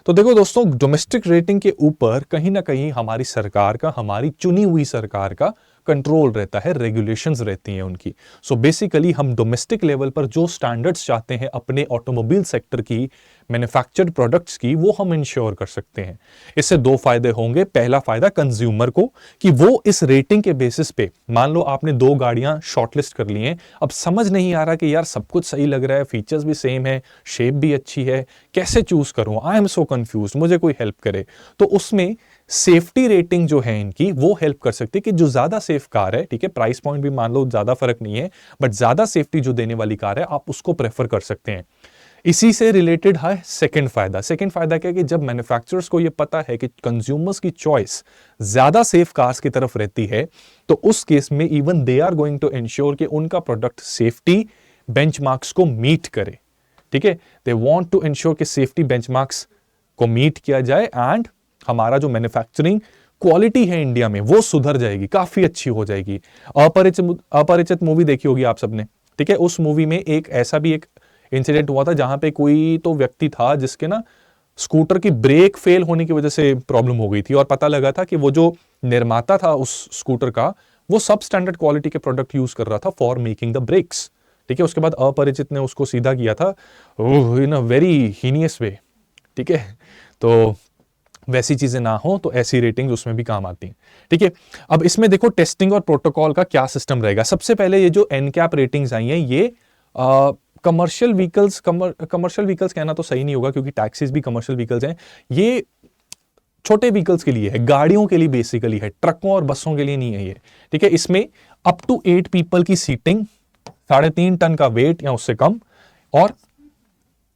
तो देखो दोस्तों, डोमेस्टिक रेटिंग के ऊपर कहीं ना कहीं हमारी सरकार का, हमारी चुनी हुई सरकार का कंट्रोल रहता है, रेगुलेशंस रहती हैं उनकी। सो बेसिकली हम डोमेस्टिक लेवल पर जो स्टैंडर्ड्स चाहते हैं अपने ऑटोमोबाइल सेक्टर की, मैन्युफैक्चर्ड प्रोडक्ट्स की, वो हम इंश्योर कर सकते हैं। इससे दो फायदे होंगे। पहला फायदा कंज्यूमर को कि वो इस रेटिंग के बेसिस पे, मान लो आपने 2 गाड़ियां शॉर्टलिस्ट कर ली हैं, अब समझ नहीं आ रहा कि यार सब कुछ सही लग रहा है, फीचर्स भी सेम है, शेप भी अच्छी है, कैसे चूज करूं, आई एम सो कंफ्यूज, मुझे कोई हेल्प करे। तो उसमें सेफ्टी रेटिंग जो है इनकी, वो हेल्प कर सकती है कि जो ज्यादा सेफ कार है, ठीक है, प्राइस पॉइंट भी मान लो ज्यादा फर्क नहीं है, बट ज्यादा सेफ्टी जो देने वाली कार है, आप उसको प्रेफर कर सकते हैं। इसी से रिलेटेड है सेकंड फायदा क्या है कि जब मैन्युफैक्चरर्स को यह पता है कि कंज्यूमर्स की चॉइस ज्यादा सेफ कार्स की तरफ रहती है, तो उस केस में even they are going to ensure कि उनका प्रोडक्ट सेफ्टी बेंचमार्क्स को मीट करे, ठीक है। दे वांट टू इंश्योर कि सेफ्टी बेंचमार्क्स को मीट किया जाए एंड हमारा जो मैन्युफैक्चरिंग क्वालिटी है इंडिया में वो सुधर जाएगी, काफी अच्छी हो जाएगी। अपरिचित मूवी देखी होगी आप सबने, ठीक है। उस मूवी में एक ऐसा भी एक इंसिडेंट हुआ था जहां पे कोई तो व्यक्ति था जिसके ना स्कूटर की ब्रेक फेल होने की वजह से प्रॉब्लम हो गई थी, और पता लगा था कि वो जो निर्माता था उस स्कूटर का, वो सब स्टैंडर्ड क्वालिटी के प्रोडक्ट यूज कर रहा था फॉर मेकिंग द ब्रेक्स, ठीक है। उसके बाद अपरिचित ने उसको सीधा किया था इन अ वेरी हीनियस वे, ठीक है। तो वैसी चीजें ना हो तो ऐसी रेटिंग्स उसमें भी काम आती हैं, ठीक है। अब इसमें देखो टेस्टिंग और प्रोटोकॉल का क्या सिस्टम रहेगा। सबसे पहले ये जो एनकैप रेटिंग्स आई हैं, ये कमर्शियल व्हीकल्स कहना तो सही नहीं होगा क्योंकि टैक्सीज भी कमर्शियल व्हीकल्स हैं। ये छोटे व्हीकल्स के लिए है, गाड़ियों के लिए बेसिकली है, ट्रकों और बसों के लिए नहीं है ये, ठीक है। इसमें अप टू 8 पीपल की सीटिंग, 3.5 टन का वेट या उससे कम, और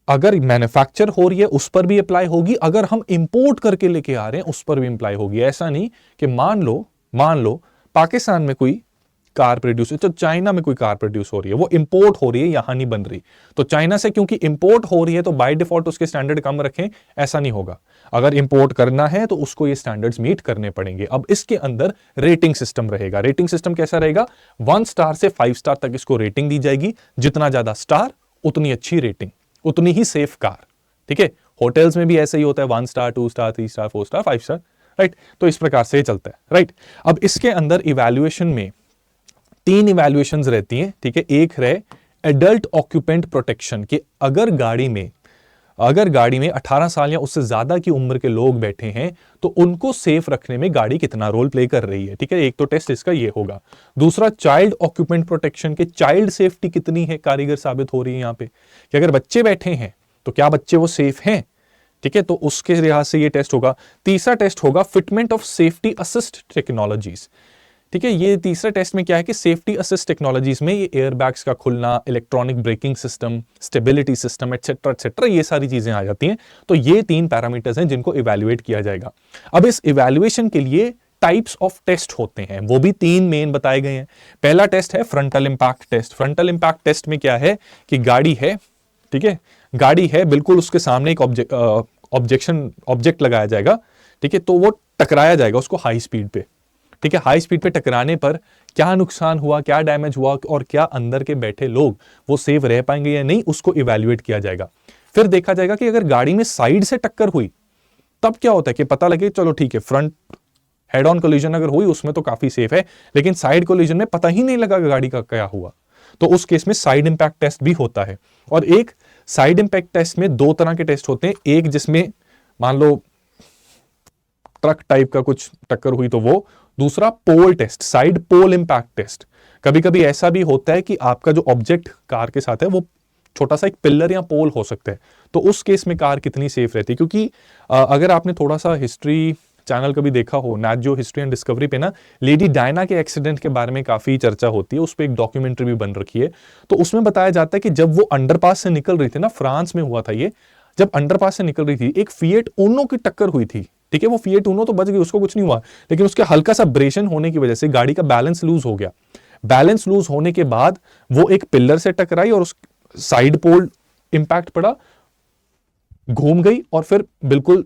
अगर मैन्युफैक्चर हो रही है उस पर भी अप्लाई होगी, अगर हम इंपोर्ट करके लेके आ रहे हैं उस पर भी अप्लाई होगी। ऐसा नहीं कि मान लो पाकिस्तान में कोई कार प्रोड्यूस, तो चाइना में कोई कार प्रोड्यूस हो रही है, वो इंपोर्ट हो रही है, यहां नहीं बन रही, तो चाइना से क्योंकि इंपोर्ट हो रही है तो बाय डिफॉल्ट उसके स्टैंडर्ड कम रखें, ऐसा नहीं होगा। अगर इंपोर्ट करना है तो उसको ये स्टैंडर्ड्स मीट करने पड़ेंगे। अब इसके अंदर रेटिंग सिस्टम रहेगा। रेटिंग सिस्टम कैसा रहेगा? 1 स्टार से 5 स्टार तक इसको रेटिंग दी जाएगी। जितना ज्यादा स्टार उतनी अच्छी रेटिंग, उतनी ही सेफ कार, ठीक है। होटल्स में भी ऐसे ही होता है, 1 star, 2 star, 3 star, 4 star, 5 star, right. तो इस प्रकार से चलता है, राइट। अब इसके अंदर इवैल्यूएशन में 3 इवैल्यूएशंस रहती हैं, ठीक है। एक है एडल्ट ऑक्यूपेंट प्रोटेक्शन, कि अगर गाड़ी में 18 साल या उससे ज्यादा की उम्र के लोग बैठे हैं तो उनको सेफ रखने में गाड़ी कितना रोल प्ले कर रही है, ठीक है। एक तो टेस्ट इसका ये होगा। दूसरा चाइल्ड ऑक्यूपेंट प्रोटेक्शन, के चाइल्ड सेफ्टी कितनी है कारीगर साबित हो रही है यहां पे, कि अगर बच्चे बैठे हैं तो क्या बच्चे वो सेफ हैं, ठीक है। तो उसके लिहाज से ये टेस्ट होगा। तीसरा टेस्ट होगा fitment of safety assist technologies, ठीक है। ये तीसरा टेस्ट में क्या है कि सेफ्टी असिस्ट टेक्नोलॉजीज में ये एयरबैग्स का खुलना, electronic braking system, stability system, etcetera, ये सारी चीजें आ जाती हैं। तो ये 3 पैरामीटर्स हैं जिनको इवैल्यूएट किया जाएगा। अब इस इवैल्यूएशन के लिए टाइप्स ऑफ टेस्ट होते हैं, वो भी 3 मेन बताए गए हैं। पहला टेस्ट है frontal impact test. Frontal impact test में क्या है कि गाड़ी है, ठीक है, गाड़ी है, बिल्कुल उसके सामने एक ऑब्जेक्ट लगाया जाएगा, ठीक है। तो वो टकराया जाएगा उसको हाई स्पीड पे, ठीक है, हाई स्पीड पे टकराने पर क्या नुकसान हुआ, क्या डैमेज हुआ और क्या अंदर के बैठे लोग वो सेफ रह पाएंगे या नहीं, उसको इवैल्यूएट किया जाएगा। फिर देखा जाएगा कि अगर गाड़ी में साइड से टक्कर हुई तब क्या होता है कि पता लगे चलो ठीक है, फ्रंट हेड ऑन कोलिजन अगर हुई उसमें तो काफी सेफ है, लेकिन साइड कोलिजन में पता ही नहीं लगा गाड़ी का क्या हुआ, तो उस केस में साइड इंपैक्ट टेस्ट भी होता है। और एक साइड इंपैक्ट टेस्ट में दो तरह के टेस्ट होते हैं, एक जिसमें मान लो ट्रक टाइप का कुछ टक्कर हुई तो वो, दूसरा पोल टेस्ट, साइड पोल इंपैक्ट टेस्ट। कभी कभी ऐसा भी होता है कि आपका जो ऑब्जेक्ट कार के साथ है वो छोटा सा एक पिलर या पोल हो सकता है, तो उस केस में कार कितनी सेफ रहती है। क्योंकि अगर आपने थोड़ा सा हिस्ट्री चैनल कभी देखा हो, Nat Geo History and Discovery पे ना लेडी डायना के एक्सीडेंट के बारे में काफी चर्चा होती है, उस पर एक डॉक्यूमेंट्री भी बन रखी है। तो उसमें बताया जाता है कि जब वो अंडरपास से निकल रही थी ना, फ्रांस में हुआ था ये, जब अंडरपास से निकल रही थी एक फिएट ऊनो की टक्कर हुई थी। ठीक है, वो फिएट ऊनो तो बच गई, उसको कुछ नहीं हुआ, लेकिन उसके हल्का सा अब्रेशन होने की वजह से गाड़ी का बैलेंस लूज हो गया। बैलेंस लूज होने के बाद वो एक पिलर से टकराई और उस साइड पोल इंपैक्ट पड़ा, घूम गई और फिर बिल्कुल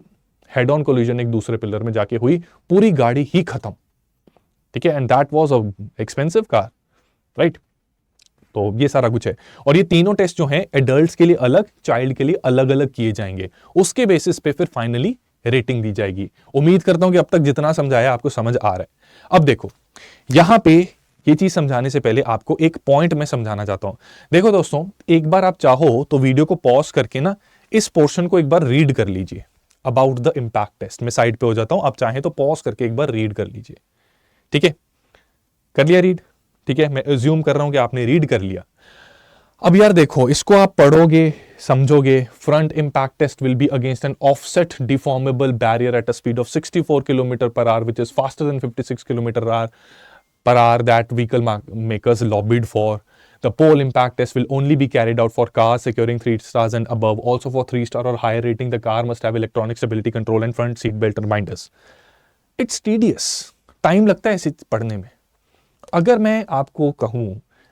हेड ऑन कोलिजन एक दूसरे पिलर में जाके हुई, पूरी गाड़ी ही खत्म। ठीक है, and that was a expensive car, right. तो ये सारा कुछ है, और ये तीनों टेस्ट जो हैं एडल्ट्स के लिए अलग, चाइल्ड के लिए अलग अलग किए जाएंगे, उसके बेसिस पे फिर फाइनली रेटिंग दी जाएगी। उम्मीद करता हूं कि अब तक जितना समझाया आपको समझ आ रहा है। अब देखो यहां पे ये चीज समझाने से पहले आपको एक पॉइंट मैं समझाना चाहता हूं। देखो दोस्तों, एक बार आप चाहो तो वीडियो को पॉज करके ना इस पोर्शन को एक बार रीड कर लीजिए, अबाउट द इंपैक्ट टेस्ट। मैं साइड पे हो जाता हूं, आप चाहें तो पॉज करके एक बार रीड कर लीजिए। ठीक है, कर लिया रीड? ठीक है, मैं अज्यूम कर रहा हूं कि आपने रीड कर लिया। अब यार देखो, इसको आप पढ़ोगे, समझोगे। Front impact test will be against an offset deformable barrier at a speed of 64 kilometre per hour which is faster than 56 kilometre per hour that vehicle makers lobbied for. The pole impact test will only be carried out for cars securing 3 stars and above. Also for 3 star or higher rating, the car must have electronic stability control and front seat belt reminders. It's tedious. Time लगता है इसे पढ़ने में। अगर मैं आपको कहूं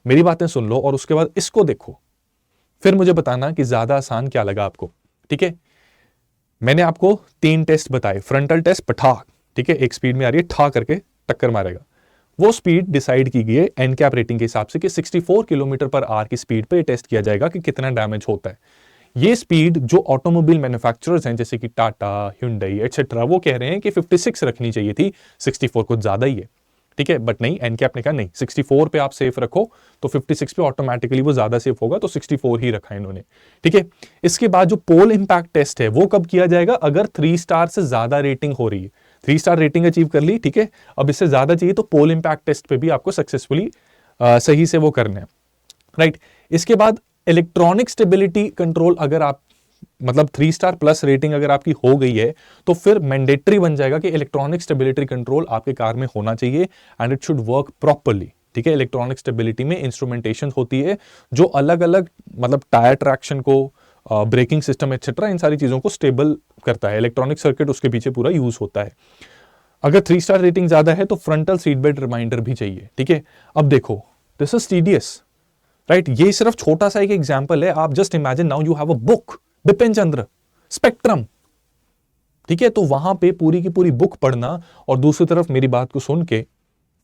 मेरी बातें सुन लो और उसके बाद इसको देखो, फिर मुझे बताना कि ज्यादा आसान क्या लगा आपको। ठीक है, मैंने आपको 3 टेस्ट बताए। फ्रंटल टेस्ट पठाक, ठीक है, एक स्पीड में आ रही है, ठा करके टक्कर मारेगा। वो स्पीड डिसाइड की गई है एनकैप रेटिंग के हिसाब से कि 64 किलोमीटर पर आवर की स्पीड पे टेस्ट किया जाएगा कि कितना डैमेज होता है। ये स्पीड जो ऑटोमोबाइल मैन्युफैक्चरर्स हैं जैसे कि टाटा, hyundai एटसेट्रा, वो कह रहे हैं कि 56 रखनी चाहिए थी, 64 कुछ ज्यादा ही है। ठीक है, बट नहीं, एनकैप ने कहा नहीं, 64 पे आप सेफ रखो, तो 56 पे ऑटोमेटिकली वो ज्यादा सेफ होगा, तो 64 ही रखा इन्होंने। ठीक है, इसके बाद जो पोल इंपैक्ट टेस्ट है वो कब किया जाएगा? अगर 3 स्टार से ज्यादा रेटिंग हो रही है। 3 स्टार रेटिंग अचीव कर ली, ठीक है, अब इससे ज्यादा चाहिए तो पोल इंपैक्ट टेस्ट पे भी आपको सक्सेसफुली सही से वो करना है, राइट। इसके बाद इलेक्ट्रॉनिक स्टेबिलिटी कंट्रोल, अगर आप मतलब 3 स्टार प्लस रेटिंग अगर आपकी हो गई है तो फिर मैंडेटरी बन जाएगा कि इलेक्ट्रॉनिक स्टेबिलिटी कंट्रोल आपके कार में होना चाहिए and it should work properly. ठीक है, इलेक्ट्रॉनिक स्टेबिलिटी में इंस्ट्रूमेंटेशन होती है जो अलग अलग मतलब टायर ट्रैक्शन को, ब्रेकिंग सिस्टम एक्सेट्रा, इन सारी चीजों को स्टेबल करता है। इलेक्ट्रॉनिक सर्किट उसके पीछे पूरा यूज होता है। अगर 3 स्टार रेटिंग ज्यादा है तो फ्रंटल सीट बेल्ट रिमाइंडर भी चाहिए। ठीक है, अब देखो दिस इज टीडियस, राइट। ये सिर्फ छोटा सा एक एग्जाम्पल है। आप just imagine now you have a book, Bipin Chandra, spectrum. ठीक है, तो वहां पे पूरी की पूरी बुक पढ़ना और दूसरी तरफ मेरी बात को सुन के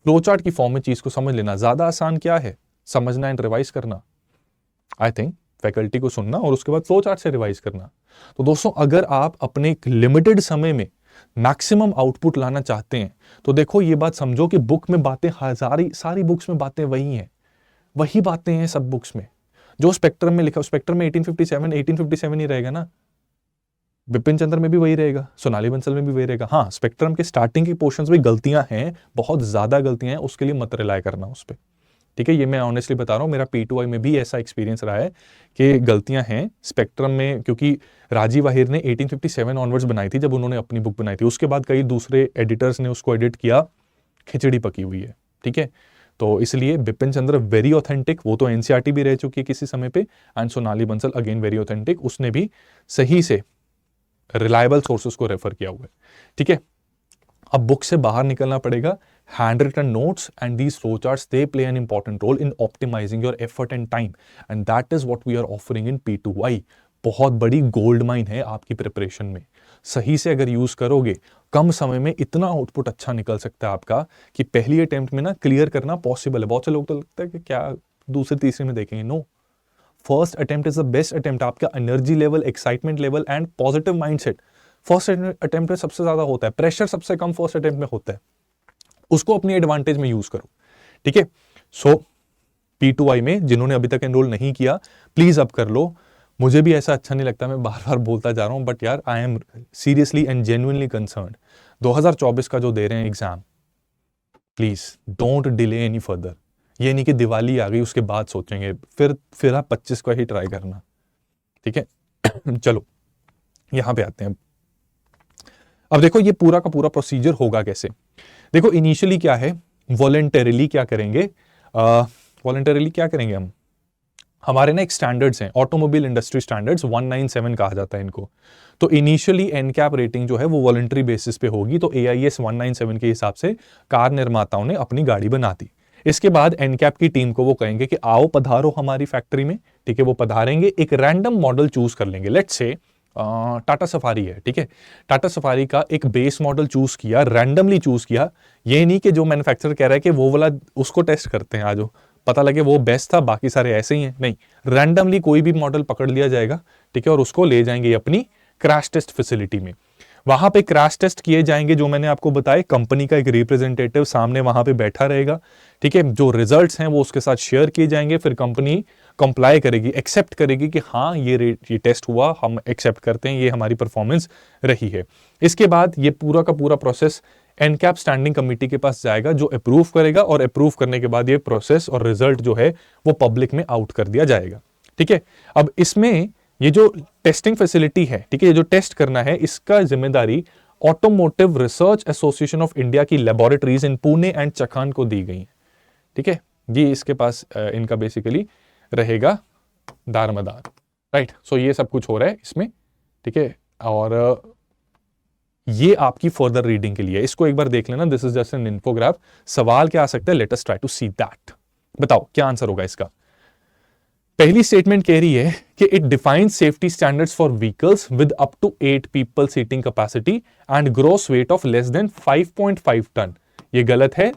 फ्लो चार्ट की फॉर्म में चीज को समझ लेना, ज्यादा आसान क्या है? समझना एंड रिवाइज करना। आई थिंक फैकल्टी को सुनना और उसके बाद फ्लो चार्ट से रिवाइज करना। तो दोस्तों, अगर आप अपने लिमिटेड समय में मैक्सिमम आउटपुट लाना चाहते हैं तो देखो ये बात समझो कि बुक में बातें सारी बुक्स में बातें वही हैं, वही बातें हैं सब बुक्स में। जो स्पेक्ट्रम में लिखा, स्पेक्ट्रम में 1857 ही रहेगा ना, बिपिन चंद्र में भी वही रहेगा, सोनाली बंसल में भी वही रहेगा। हाँ, स्पेक्ट्रम के स्टार्टिंग के पोर्शंस में गलतियां हैं, बहुत ज्यादा गलतियां हैं, उसके लिए मत रिलाय करना उस पर। ठीक है, ये मैं ऑनेस्टली बता रहा हूँ, मेरा P2I में भी ऐसा एक्सपीरियंस रहा है कि गलतियां हैं स्पेक्ट्रम में, क्योंकि राजीव आहिर ने 1857 ऑनवर्ड्स बनाई थी जब उन्होंने अपनी बुक बनाई थी। उसके बाद कई दूसरे एडिटर्स ने उसको एडिट किया, खिचड़ी पकी हुई है। ठीक है, तो इसलिए बिपिन चंद्र वेरी ऑथेंटिक, वो तो एनसीईआरटी भी रह चुकी है किसी समय पे, and Sonali Bansal again very authentic, उसने भी सही से रिलायबल सोर्सेस को रेफर किया हुआ है। ठीक है, अब बुक से बाहर निकलना पड़ेगा। Hand written notes and these flow charts, they play an important role in optimizing your effort and time, and that is what we are offering in P2I। बहुत बड़ी गोल्ड माइन है आपकी प्रिपरेशन में। सही से अगर यूज करोगे कम समय में इतना आउटपुट अच्छा निकल सकता है आपका कि पहली अटेम्प्ट में ना क्लियर करना पॉसिबल है। बहुत से लोग तो लगता है कि क्या दूसरे तीसरे में देखेंगे, no, first attempt is the best attempt. आपका energy level, excitement level and positive mindset first attempt में सबसे ज्यादा होता है। प्रेशर सबसे कम फर्स्ट अटेम्प्ट में होता है, उसको अपनी एडवांटेज में यूज करो, ठीक है। सो P2I में जिन्होंने अभी तक एनरोल नहीं किया, प्लीज अब कर लो। मुझे भी ऐसा अच्छा नहीं लगता, मैं बार बार बोलता जा रहा हूं, बट यार I am seriously and genuinely concerned. 2024 का जो दे रहे हैं exam, please don't delay any further. ये नहीं कि दिवाली आ गई उसके बाद सोचेंगे, फिर आप 25 का ही ट्राई करना, ठीक है। चलो यहां पे आते हैं। अब देखो ये पूरा का पूरा प्रोसीजर होगा कैसे। देखो इनिशियली क्या है, वॉलंटरीली क्या करेंगे, वॉलंटरीली क्या करेंगे हमारे ना एक स्टैंडर्ड्स हैं, ऑटोमोबाइल इंडस्ट्री स्टैंडर्ड्स 197 कहा जाता है इनको। तो इनिशियली एनकैप रेटिंग जो है वो वॉलंटरी बेसिस पे होगी। तो AIS 197 के हिसाब से कार निर्माताओं ने अपनी गाड़ी बना दी। इसके बाद एनकैप की टीम को वो कहेंगे कि आओ पधारो हमारी फैक्ट्री में, ठीक है। वो पधारेंगे, एक रैंडम मॉडल चूज कर लेंगे। लेट्स से टाटा सफारी है, ठीक है। टाटा सफारी का एक बेस मॉडल चूज किया, रैंडमली चूज किया। ये नहीं कि जो मैन्युफैक्चरर कह रहा है कि वो वाला उसको टेस्ट करते हैं, आज पता लगे वो बेस्ट था बाकी सारे ऐसे ही हैं, नहीं, रैंडमली कोई भी मॉडल पकड़ लिया जाएगा, ठीक है। और उसको ले जाएंगे अपनी क्रैश टेस्ट फैसिलिटी में। वहां पे क्रैश टेस्ट किए जाएंगे, जो मैंने आपको बताया, कंपनी का एक रिप्रेजेंटेटिव सामने वहां पे बैठा रहेगा, ठीक है। जो रिजल्ट्स हैं वो उसके साथ शेयर किए जाएंगे, फिर कंपनी कंप्लाई करेगी, एक्सेप्ट करेगी कि हाँ ये टेस्ट हुआ, हम एक्सेप्ट करते हैं, ये हमारी परफॉर्मेंस रही है। इसके बाद ये पूरा का पूरा प्रोसेस एनकैप स्टैंडिंग कमेटी के पास जाएगा, जो अप्रूव करेगा, और अप्रूव करने के बाद ये प्रोसेस और रिजल्ट जो है वो पब्लिक में आउट कर दिया जाएगा, ठीक है। अब इसमें ये जो टेस्टिंग फैसिलिटी है, ठीक है, ये जो टेस्ट करना है, इसका जिम्मेदारी automotive research association of India की लेबोरेटरीज इन पुणे एंड चखान को दी गई है, ठीक है। ये इसके पास इनका बेसिकली रहेगा दारमदार, राइट। सो ये सब कुछ हो रहा है इसमें, ठीक है। और ये आपकी फर्दर रीडिंग के लिए, इसको एक बार देख लेना, this is just an infograph. सवाल क्या आ सकता है, let us try to see that. बताओ क्या आंसर होगा इसका। पहली स्टेटमेंट कह रही है कि it defines safety standards for vehicles with up to 8 people seating capacity and gross weight of less than 5.5 tonne. ये गलत है,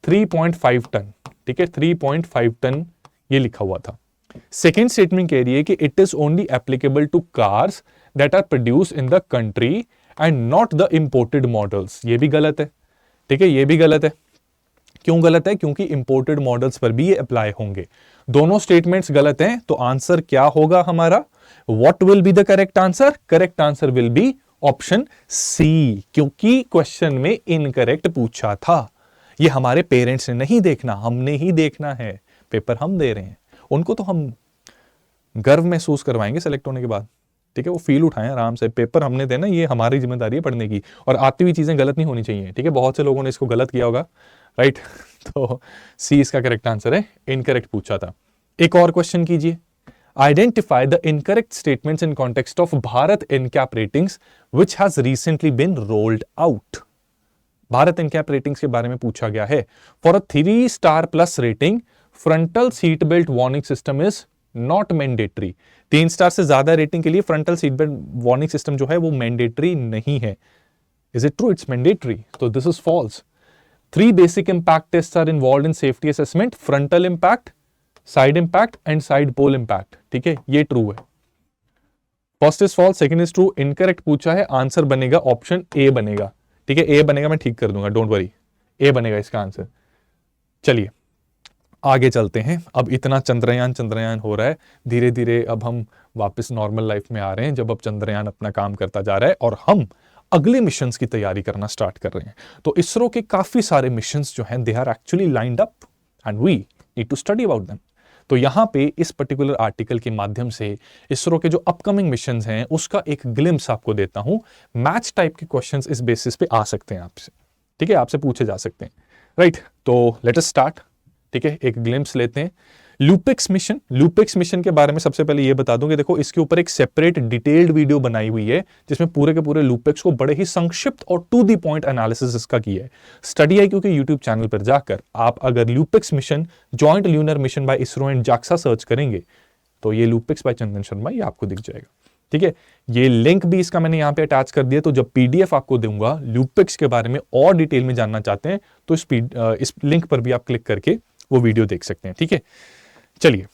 3.5 टन, ठीक है, 3.5 टन ये लिखा हुआ था। सेकेंड स्टेटमेंट कह रही है कि it is only applicable to cars that are produce in the country and not the imported models. ये भी गलत है, ठीक है, ये भी गलत है। क्यों गलत है? क्योंकि इंपोर्टेड मॉडल्स पर भी ये अप्लाई होंगे। दोनों स्टेटमेंट्स गलत हैं, तो आंसर क्या होगा हमारा? What will be the correct answer? Correct answer will be option C, क्योंकि क्वेश्चन में इनकरेक्ट पूछा था। ये हमारे पेरेंट्स ने नहीं देखना, हमने ही देखना है। पेपर हम दे रहे हैं, उनको तो हम गर्व महसूस करवाएंगे सेलेक्ट होने के बाद, ठीक है। वो फील उठाएं आराम से, पेपर हमने देना, ये हमारी जिम्मेदारी है पढ़ने की, और आती हुई चीजें गलत नहीं होनी चाहिए, ठीक है। बहुत से लोगों ने इसको गलत किया होगा, राइट। तो सी इसका करेक्ट आंसर है, इनकरेक्ट पूछा था। एक और क्वेश्चन कीजिए, identify the incorrect statements in context of Bharat NCAP ratings which has recently been rolled out. Bharat NCAP ratings के बारे में पूछा गया है। For a 3 star plus rating frontal seat belt warning system is not mandatory. 3 star से ज्यादा रेटिंग के लिए frontal seat belt warning system जो है वो मैंडेटरी नहीं है। Is it true? It's mandatory, तो this is false. 3 basic impact tests are involved in safety assessment: frontal impact, side impact and side pole impact, ठीक है, ये ट्रू है। First is false, second is true, incorrect पूछा है, आंसर बनेगा ऑप्शन ए बनेगा, ठीक है। ए बनेगा, मैं ठीक कर दूंगा, डोंट वरी, ए बनेगा इसका आंसर। चलिए आगे चलते हैं। अब इतना चंद्रयान हो रहा है, धीरे धीरे अब हम वापस नॉर्मल लाइफ में आ रहे हैं, जब अब चंद्रयान अपना काम करता जा रहा है और हम अगले मिशंस की तैयारी करना स्टार्ट कर रहे हैं। तो इसरो के काफी सारे मिशंस जो हैं, they are actually lined up and we need to study about them. तो यहां पे इस पर्टिकुलर आर्टिकल के माध्यम से इसरो के जो अपकमिंग मिशंस हैं उसका एक ग्लिम्स आपको देता हूं। मैच टाइप के क्वेश्चंस इस बेसिस पे आ सकते हैं आपसे, ठीक है, आपसे पूछे जा सकते हैं, राइट। तो लेट अस स्टार्ट, ठीक है, एक ग्लिम्स लेते हैं। लूपेक्स मिशन के बारे में सबसे पहले ये बता दूं कि देखो इसके ऊपर एक सेपरेट डिटेल्ड वीडियो बनाई हुई है, जिसमें पूरे के पूरे लूपेक्स को बड़े ही संक्षिप्त और टू द पॉइंट एनालिसिस इसका किया है। स्टडी IQ के यूट्यूब चैनल पर जाकर आप अगर LUPEX mission joint lunar mission by ISRO and JAXA search करेंगे, तो ये लूपिक्स बाय चंदन शर्मा ये आपको दिख जाएगा। ठीक है, ये लिंक भी इसका मैंने यहाँ पे अटैच कर दिया, तो जब पीडीएफ आपको दूंगा लूपिक्स के बारे में और डिटेल में जानना चाहते हैं तो इस लिंक पर भी आप क्लिक करके वो वीडियो देख सकते हैं। ठीक है, चलिए,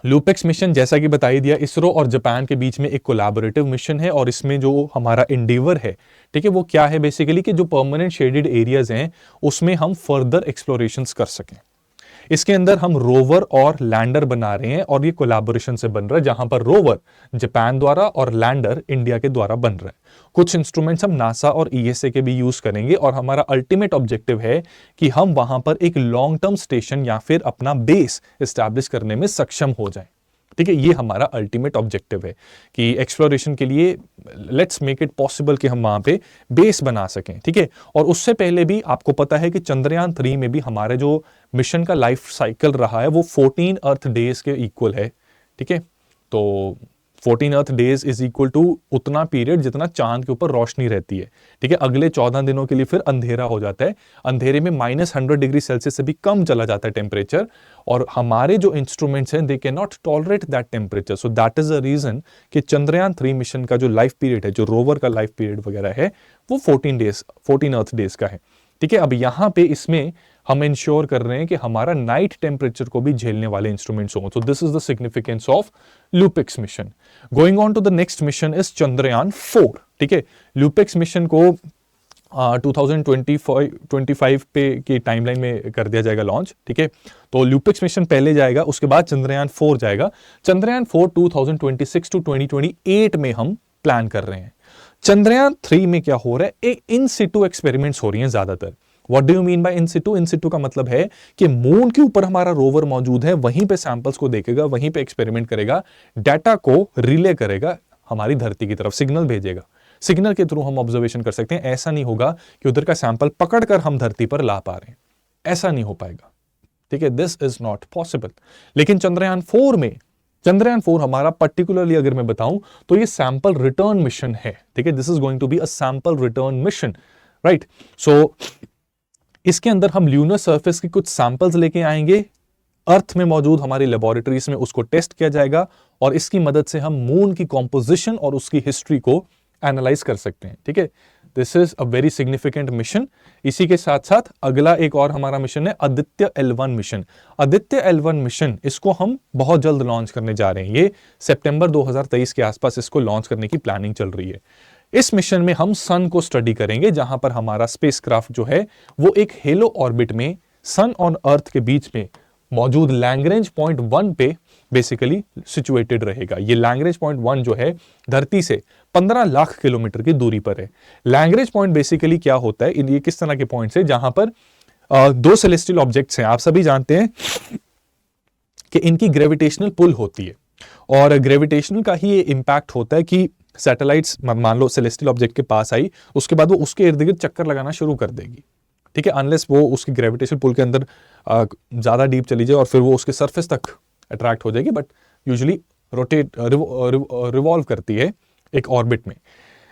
लूपिक्स मिशन जैसा कि बता ही दिया, इसरो और जापान के बीच में एक कोलैबोरेटिव मिशन है और इसमें जो हमारा एंडेवर है, ठीक है, वो क्या है बेसिकली कि जो परमानेंट शेडेड एरियाज हैं उसमें हम फर्दर एक्सप्लोरेशंस कर सकें। इसके अंदर हम रोवर और लैंडर बना रहे हैं और ये कोलैबोरेशन से बन रहा है, जहां पर रोवर जापान द्वारा और लैंडर इंडिया के द्वारा बन रहा है। कुछ इंस्ट्रूमेंट्स हम नासा और ईएसए के भी यूज करेंगे और हमारा अल्टीमेट ऑब्जेक्टिव है कि हम वहां पर एक लॉन्ग टर्म स्टेशन या फिर अपना बेस एस्टैब्लिश करने में सक्षम हो जाएं। ठीक है, ये हमारा अल्टीमेट ऑब्जेक्टिव है कि एक्सप्लोरेशन के लिए लेट्स मेक इट पॉसिबल कि हम वहां पे बेस बना सकें। ठीक है, और उससे पहले भी आपको पता है कि चंद्रयान 3 में भी हमारे जो मिशन का लाइफ साइकिल रहा है वो 14 अर्थ डेज के इक्वल है। ठीक है, तो 14 अर्थ डेज इज इक्वल टू उतना पीरियड जितना चांद के ऊपर रोशनी रहती है। ठीक है, अगले 14 दिनों के लिए फिर अंधेरा हो जाता है, अंधेरे में -100 डिग्री सेल्सियस से भी कम चला जाता है टेम्परेचर, और हमारे जो इंस्ट्रूमेंट्स हैं they can not tolerate that temperature. So that is the reason कि चंद्रयान 3 मिशन का जो लाइफ पीरियड है, जो रोवर का लाइफ पीरियड वगैरह है, वो 14 अर्थ डेज का है। ठीक है, अब यहां पे इसमें हम इंश्योर कर रहे हैं कि हमारा नाइट टेम्परेचर को भी झेलने वाले इंस्ट्रूमेंट्स हों। So this is the significance of LUPEX mission. Going on to the next mission is Chandrayaan 4। ठीक है, लूपिक्स मिशन को 2025 पे की टाइमलाइन में कर दिया जाएगा लॉन्च। ठीक है, तो लूपिक्स मिशन पहले जाएगा, उसके बाद चंद्रयान 4 जाएगा। चंद्रयान 4 2026 टू 2028 में हम प्लान कर रहे हैं। चंद्रयान 3 में क्या हो रहा है, एक इन सिटू एक्सपेरिमेंट्स हो रही हैं ज्यादातर। What do you mean by इन सिटू? इन सिटू का मतलब है कि मून के ऊपर हमारा रोवर मौजूद है, वहीं पे सैंपल्स को देखेगा, वहीं पे एक्सपेरिमेंट करेगा, डाटा को रिले करेगा हमारी धरती की तरफ, सिग्नल भेजेगा। सिग्नल के थ्रू हम ऑब्जर्वेशन कर सकते हैं। ऐसा नहीं होगा कि उधर का सैंपल पकड़कर हम धरती पर ला पा रहे हैं, ऐसा नहीं हो पाएगा। ठीक है, दिस इज नॉट पॉसिबल। लेकिन चंद्रयान 4 में, चंद्रयान 4 हमारा पर्टिकुलरली अगर मैं बताऊं तो ये सैंपल रिटर्न मिशन है। ठीक है, this is going to be a sample return mission, right. So इसके अंदर हम ल्यूनर सरफेस के कुछ सैंपल्स लेके आएंगे, अर्थ में मौजूद हमारी लेबोरेटरीज में उसको टेस्ट किया जाएगा और इसकी मदद से हम मून की कॉम्पोजिशन और उसकी हिस्ट्री को एनालाइज कर सकते हैं। ठीक है, this is a very significant mission. इसी के साथ साथ अगला एक और हमारा मिशन है Aditya L1 mission. Aditya L1 mission, इसको हम बहुत जल्द लॉन्च करने जा रहे हैं। ये सितंबर 2023 के आसपास इसको लॉन्च करने की प्लानिंग चल रही है। इस मिशन में हम सन को स्टडी करेंगे, जहां पर हमारा स्पेसक्राफ्ट जो है वो एक हेलो ऑर्बिट में सन और अर्थ के बीच में मौजूद लैग्रेंज पॉइंट 1 पे बेसिकली सिचुएटेड रहेगा। ये लैग्रेंज पॉइंट 1 जो है धरती से 15 लाख किलोमीटर की दूरी पर है। लैग्रेंज पॉइंट बेसिकली क्या होता है, ये किस तरह के पॉइंट्स है जहां पर दो सेलेस्टियल ऑब्जेक्ट्स हैं। आप सभी जानते हैं कि इनकी ग्रेविटेशनल पुल होती है और ग्रेविटेशनल का ही ये इंपैक्ट होता है कि सैटेलाइट्स मान लो सेलेस्टियल ऑब्जेक्ट के पास आई, उसके बाद वो उसके इर्द गिर्द चक्कर लगाना शुरू कर देगी। ठीक है, अनलेस वो उसकी ग्रेविटेशनल पुल के अंदर ज्यादा डीप चली जाए और फिर वो उसके सरफेस तक अट्रैक्ट हो जाएगी, बट यूजुअली रोटेट रिवॉल्व करती है एक ऑर्बिट में।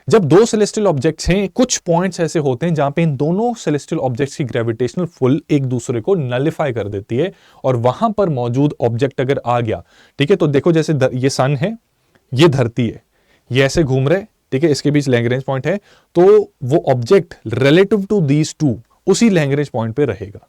जब दो सेलेस्टियल ऑब्जेक्ट्स हैं, कुछ पॉइंट्स ऐसे होते हैं जहां पे इन दोनों सेलेस्टियल ऑब्जेक्ट्स की ग्रेविटेशनल पुल एक दूसरे को नलिफाई कर देती है और वहां पर मौजूद ऑब्जेक्ट अगर आ गया, ठीक है, तो देखो जैसे ये सन है, ये धरती है, ये ऐसे घूम रहे, ठीक है, इसके बीच लैग्रेंज पॉइंट है, तो वो object relative to these two उसी लैग्रेंज पॉइंट पे रहेगा।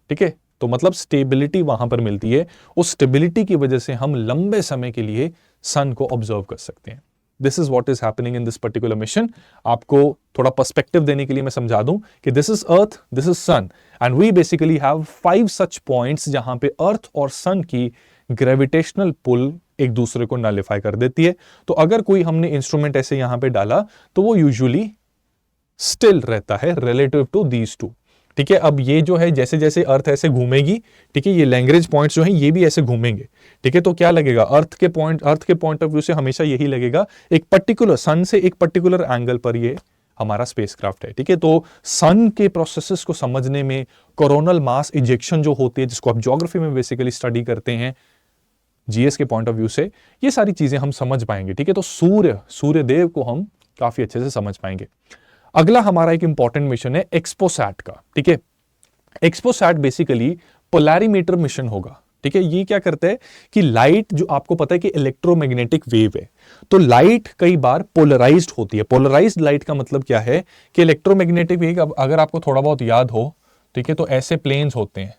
ठीक है, तो मतलब स्टेबिलिटी वहां पर मिलती है। उस स्टेबिलिटी की वजह से हम लंबे समय के लिए सन को ऑब्जर्व कर सकते हैं। This is what is happening in this particular mission. आपको थोड़ा पर्सपेक्टिव देने के लिए मैं समझा दूं कि this is earth, this is sun, and we basically have 5 such points जहां पे अर्थ और सन की ग्रेविटेशनल पुल एक दूसरे को नलिफाई कर देती है। तो अगर कोई हमने इंस्ट्रूमेंट ऐसे यहां पे डाला तो वो यूजुअली स्टिल रहता है रिलेटिव टू दीज टू। ठीक है, अब ये जो है जैसे जैसे अर्थ ऐसे घूमेगी, ठीक है, ये लैग्रेंज पॉइंट्स जो हैं ये भी ऐसे घूमेंगे। ठीक है, तो क्या लगेगा, अर्थ के पॉइंट ऑफ व्यू से हमेशा यही लगेगा, एक पर्टिकुलर सन से एक पर्टिकुलर एंगल पर ये हमारा स्पेसक्राफ्ट है। ठीक है, तो सन के प्रोसेसेस को समझने में कोरोनल मास इजेक्शन जो होती है, जिसको आप ज्योग्राफी में बेसिकली स्टडी करते हैं जीएस के पॉइंट ऑफ व्यू से, ये सारी चीजें हम समझ पाएंगे। ठीक है, तो सूर्यदेव को हम काफी अच्छे से समझ पाएंगे। अगला हमारा एक इंपॉर्टेंट मिशन है एक्सपोसैट का। ठीक है, एक्सपोसैट बेसिकली पोलैरिमीटर मिशन होगा। ठीक है, ये क्या करता है कि लाइट, जो आपको पता है कि इलेक्ट्रोमैग्नेटिक वेव है, तो लाइट कई बार पोलराइज्ड होती है। पोलराइज्ड लाइट का मतलब क्या है कि इलेक्ट्रोमैग्नेटिक वेव, अगर आपको थोड़ा बहुत याद हो, ठीक है, तो ऐसे प्लेन्स होते हैं,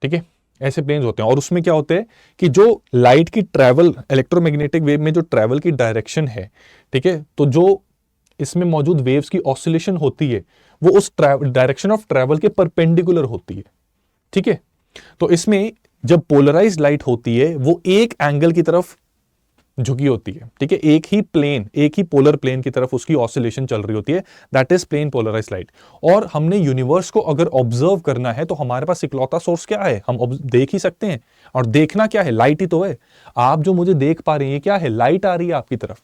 ठीक है, ऐसे प्लेन्स होते हैं, और उसमें क्या होते हैं कि जो लाइट की ट्रैवल, इलेक्ट्रोमैग्नेटिक वेव में जो ट्रैवल की डायरेक्शन है, ठीक है, तो जो इसमें मौजूद वेव्स की ऑसिलेशन होती है वो उस डायरेक्शन ऑफ ट्रैवल के परपेंडिकुलर होती है, ठीक है। तो इसमें जब पोलराइज्ड लाइट होती है वो एक एंगल की तरफ झुकी होती है, ठीक है, एक ही पोलर प्लेन की तरफ उसकी ऑसिलेशन चल रही होती है, that is plane polarized light. और हमने यूनिवर्स को अगर ऑब्जर्व करना है तो हमारे पास इकलौता सोर्स क्या है, हम देख ही सकते हैं, और देखना क्या है, लाइट ही तो है। आप जो मुझे देख पा रहे हैं क्या है, लाइट आ रही है आपकी तरफ,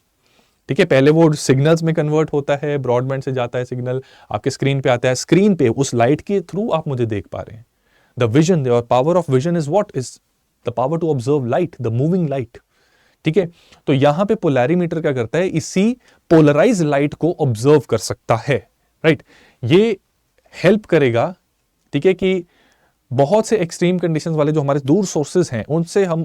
ठीक है। पहले वो सिग्नल्स में कन्वर्ट होता है, ब्रॉडबैंड से जाता है सिग्नल, आपके स्क्रीन पे आता है, स्क्रीन पे उस लाइट के थ्रू आप मुझे देख पा रहे हैं। The vision, your power of vision is what, is the power to observe light, the moving light, ठीक है। तो यहां पे पोलैरीमीटर क्या करता है, इसी पोलराइज लाइट को ऑब्जर्व कर सकता है, राइट। ये हेल्प करेगा, ठीक है, कि बहुत से एक्सट्रीम कंडीशंस वाले जो हमारे दूर सोर्सेज हैं उनसे हम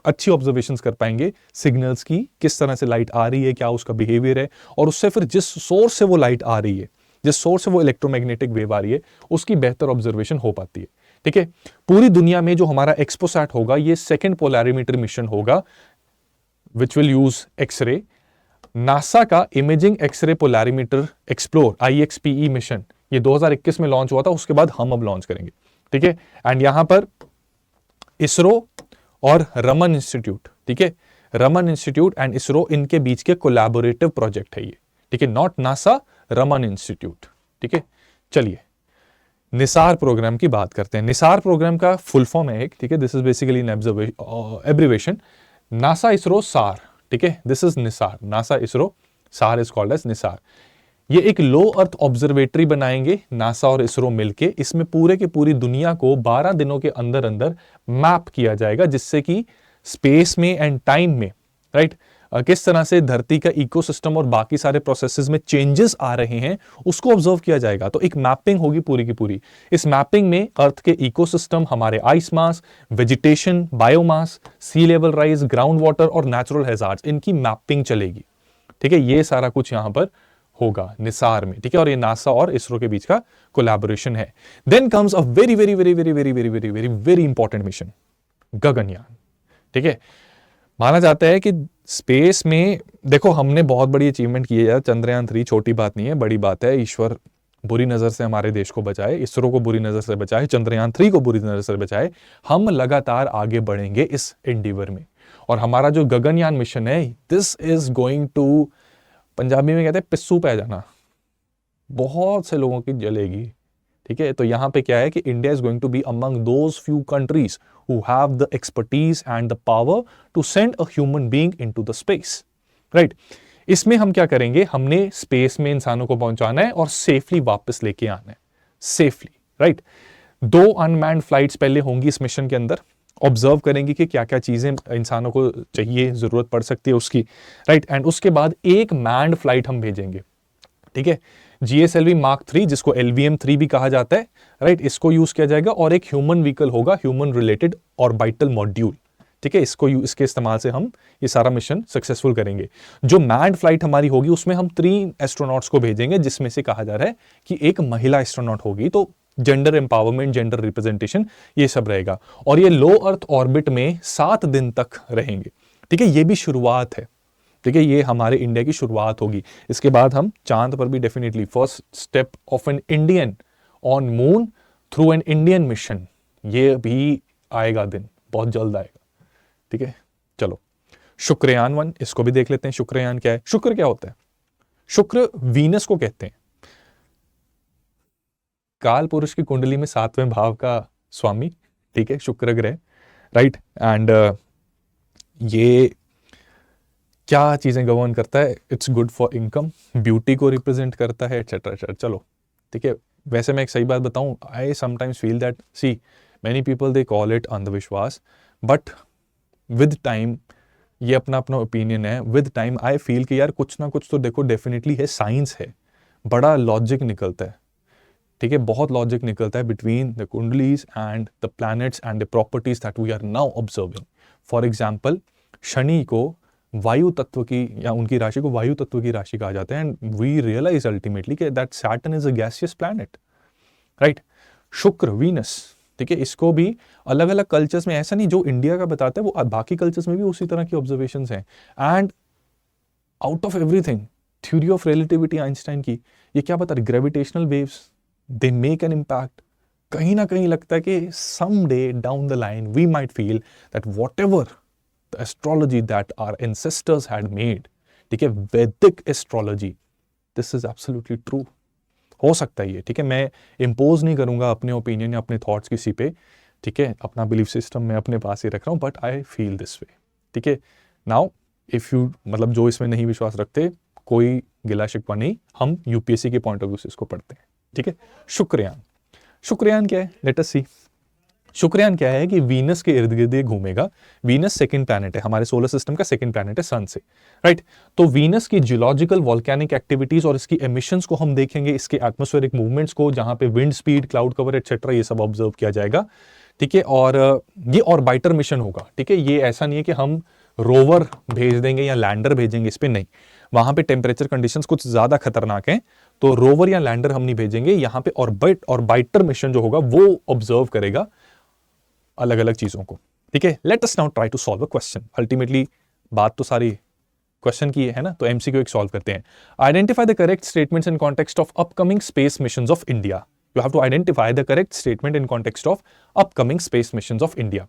अच्छी ऑब्जर्वेशंस कर पाएंगे सिग्नल्स की, किस तरह से लाइट आ रही है, क्या उसका बिहेवियर है, और उससे फिर जिस सोर्स से वो लाइट आ रही है, जिस सोर्स से वो इलेक्ट्रोमैग्नेटिक वेव आ रही है, उसकी बेहतर ऑब्जर्वेशन हो पाती है, ठीक है। पूरी दुनिया में जो हमारा एक्सपोसैट होगा, ये सेकेंड पोलैरीमीटर मिशन होगा which will use x-ray. NASA का imaging x-ray polarimeter explorer IXPE mission, ये 2021 में लॉन्च हुआ था, उसके बाद हम अब लॉन्च करेंगे, ठीक है। एंड यहां पर इसरो और रमन इंस्टीट्यूट, ठीक है, रमन इंस्टीट्यूट एंड इसरो, इनके बीच के कोलैबोरेटिव प्रोजेक्ट है ये, ठीक है, नॉट नासा, रमन इंस्टीट्यूट, ठीक है। चलिए निसार प्रोग्राम की बात करते हैं। निसार प्रोग्राम का फुल फॉर्म है एक, ठीक है, this is basically an abbreviation, NASA ISRO SAR, ठीक है, this is NISAR, NASA ISRO SAR is called as Nisar. ये एक लो अर्थ ऑब्जर्वेटरी बनाएंगे नासा और इसरो मिलके, इसमें पूरे के पूरी दुनिया को 12 दिनों के अंदर अंदर मैप किया जाएगा, जिससे कि स्पेस में एंड टाइम में, राइट, किस तरह से धरती का इकोसिस्टम और बाकी सारे प्रोसेसेस में चेंजेस आ रहे हैं उसको ऑब्जर्व किया जाएगा। तो एक मैपिंग होगी पूरी की पूरी। इस मैपिंग में अर्थ के इकोसिस्टम, हमारे आइस मास, वेजिटेशन, बायोमास, सी लेवल राइज, ग्राउंड वाटर और नेचुरल हैजार्ड्स, इनकी मैपिंग चलेगी, ठीक है। ये सारा कुछ यहां पर होगा निसार में, ठीक है, और ये नासा और इसरो के बीच का कोलैबोरेशन है। Then comes a very very very very very very very very very important mission, Gaganyaan, ठीक है। माना जाता है कि स्पेस में, देखो हमने बहुत बड़ी अचीवमेंट की है यार, चंद्रयान 3 छोटी बात नहीं है, बड़ी बात है। ईश्वर बुरी नजर से हमारे देश को बचाए, इसरो को बुरी नजर से बचाए, चंद्रयान 3 को बुरी नजर से बचाए। हम लगातार आगे बढ़ेंगे इस एंडीवर में, और हमारा जो गगनयान मिशन है, this is going to, Punjabi में कहते हैं पिस्सू पै जाना, बहुत से लोगों की जलेगी, ठीक है। तो यहां पे क्या है कि India is going to be among those few countries who have the expertise and the power to send a human being into the space, right. इसमें हम क्या करेंगे, हमने स्पेस में इंसानों को पहुंचाना है और सेफली वापस लेके आना है, सेफली, राइट। 2 अनमैन्ड फ्लाइट्स पहले होंगी इस मिशन के अंदर, ऑब्जर्व करेंगे कि क्या क्या चीजें इंसानों को चाहिए, जरूरत पड़ सकती है उसकी, राइट। एंड उसके बाद एक मैन्ड फ्लाइट हम भेजेंगे, ठीक है, GSLV Mark 3, जिसको LVM-3 भी कहा जाता है, राइट, इसको यूज किया जाएगा। और एक ह्यूमन व्हीकल होगा, ह्यूमन रिलेटेड ऑर्बिटल मॉड्यूल, ठीक है, इसके इस्तेमाल से हम ये सारा मिशन सक्सेसफुल करेंगे। जो मैन्ड फ्लाइट हमारी होगी उसमें हम 3 एस्ट्रोनॉट्स को भेजेंगे, जिसमें से कहा जा रहा है कि एक महिला एस्ट्रोनॉट होगी। तो जेंडर एम्पावरमेंट, जेंडर रिप्रेजेंटेशन, ये सब रहेगा। और ये लो अर्थ ऑर्बिट में 7 दिन तक रहेंगे, ठीक है। ये भी शुरुआत है, ठीक है, ये हमारे इंडिया की शुरुआत होगी। इसके बाद हम चांद पर भी definitely, first step of an Indian on moon through an Indian mission, ये भी आएगा दिन, बहुत जल्द आएगा, ठीक है। चलो शुक्रयान 1, इसको भी देख लेते हैं। शुक्रयान क्या है, शुक्र क्या होता है? शुक्र वीनस को कहते हैं, काल पुरुष की कुंडली में 7वें भाव का स्वामी, ठीक है, शुक्र ग्रह, राइट। एंड ये क्या चीजें गवर्न करता है, it's good for income, beauty को रिप्रेजेंट करता है, एटसेट्रा एटसेट्रा। चलो ठीक है। वैसे मैं एक सही बात बताऊं, I sometimes feel that, see many people they call it अंधविश्वास, बट विद टाइम, ये अपना अपना ओपिनियन है, विद टाइम आई फील कि यार कुछ ना कुछ तो देखो डेफिनेटली है, साइंस है, बड़ा लॉजिक निकलता है। ठीक है, बहुत लॉजिक निकलता है between the kundlis and the planets and the properties that we are now observing. For example, शनि को वायु तत्व की या उनकी राशि को वायु तत्व की राशि कहा जाता है, एंड वी रियलाइज अल्टीमेटली कि that Saturn is a gaseous planet, right. शुक्र, वीनस, ठीक है, इसको भी अलग अलग कल्चर्स में, ऐसा नहीं जो इंडिया का बताता है वो बाकी कल्चर्स में भी उसी तरह की ऑब्जर्वेशंस हैं। And out of everything, theory of relativity Einstein की, ये क्या बता रही, gravitational waves they make an impact. कहीं ना कहीं लगता है कि some day down the line we might feel that whatever the astrology that our ancestors had made, ठीक है, Vedic astrology, this is absolutely true. हो सकता है ये, ठीक है, मैं इम्पोज नहीं करूंगा अपने ओपिनियन या अपने थॉट्स किसी पे, ठीक है, अपना बिलीफ सिस्टम मैं अपने पास ही रख रहा हूं, but I feel this way, ठीक है। नाउ इफ यू, मतलब जो इसमें नहीं विश्वास रखते, कोई गिला शिकवा नहीं, हम यूपीएससी के पॉइंट ऑफ व्यू से इसको पढ़ते हैं, ठीक है। शुक्रयान, शुक्रयान क्या है, लेट अस सी। शुक्रयान क्या है कि वीनस के इर्द गिर्द घूमेगा। वीनस सेकंड प्लैनेट है, हमारे सोलर सिस्टम का सेकंड प्लैनेट है सन से, राइट। तो वीनस की जियोलॉजिकल वॉल्केनिक एक्टिविटीज और इसकी एमिशंस को हम देखेंगे, इसके एटमॉस्फेरिक मूवमेंट्स को, जहां पे wind speed, cloud cover etcetera, ये सब ऑब्जर्व किया जाएगा, ठीक है। और ये ऑर्बिटर मिशन होगा, ठीक है, ये ऐसा नहीं है कि हम रोवर भेज देंगे या लैंडर भेजेंगे, इस पे नहीं, वहां पे टेम्परेचर कंडीशंस कुछ ज्यादा खतरनाक हैं, तो रोवर या लैंडर हम नहीं भेजेंगे, यहाँ पे ऑर्बिटर मिशन जो होगा वो ऑब्जर्व करेगा अलग अलग चीजों को, ठीक है। Let us now try to solve a question. Ultimately बात तो सारी क्वेश्चन की है ना, तो एमसीक्यू एक सॉल्व करते हैं। Identify the correct statements in context of upcoming space missions of India. You have to identify the correct statement in context of upcoming space missions of India.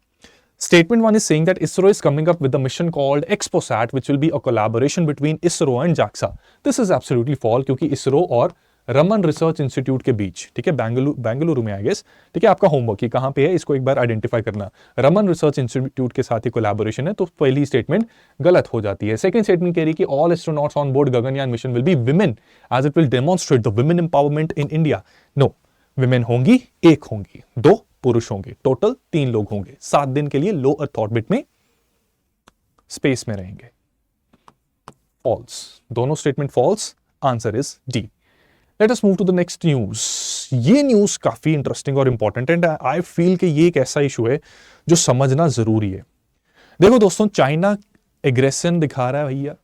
Statement 1 is saying that ISRO is coming up with a mission called ExpoSat, which will be a collaboration between ISRO and JAXA. This is absolutely false, क्योंकि ISRO और रमन रिसर्च इंस्टीट्यूट के बीच, ठीक है, बेंगलुरु में आई गेस, ठीक है, आपका होमवर्क, ये कहाँ पे है इसको एक बार आइडेंटिफाई करना। रमन रिसर्च इंस्टीट्यूट के साथ ही कोलैबोरेशन है, तो पहली स्टेटमेंट गलत हो जाती है। सेकंड स्टेटमेंट कह रही कि all astronauts on board Gaganyaan mission will be women, as it will demonstrate the women empowerment in India. No, women होंगी, एक होंगी, 2 पुरुष होंगे, टोटल 3 लोग होंगे, 7 दिन के लिए लो अर्थ ऑर्बिट में स्पेस में रहेंगे। फॉल्स, दोनों statement false, answer is D. Let us move to the next news. ये न्यूज काफी इंटरेस्टिंग और इंपॉर्टेंट एंड आई फील कि ये एक ऐसा इशू है जो समझना जरूरी है। देखो दोस्तों, चाइना एग्रेशन दिखा रहा है भैया,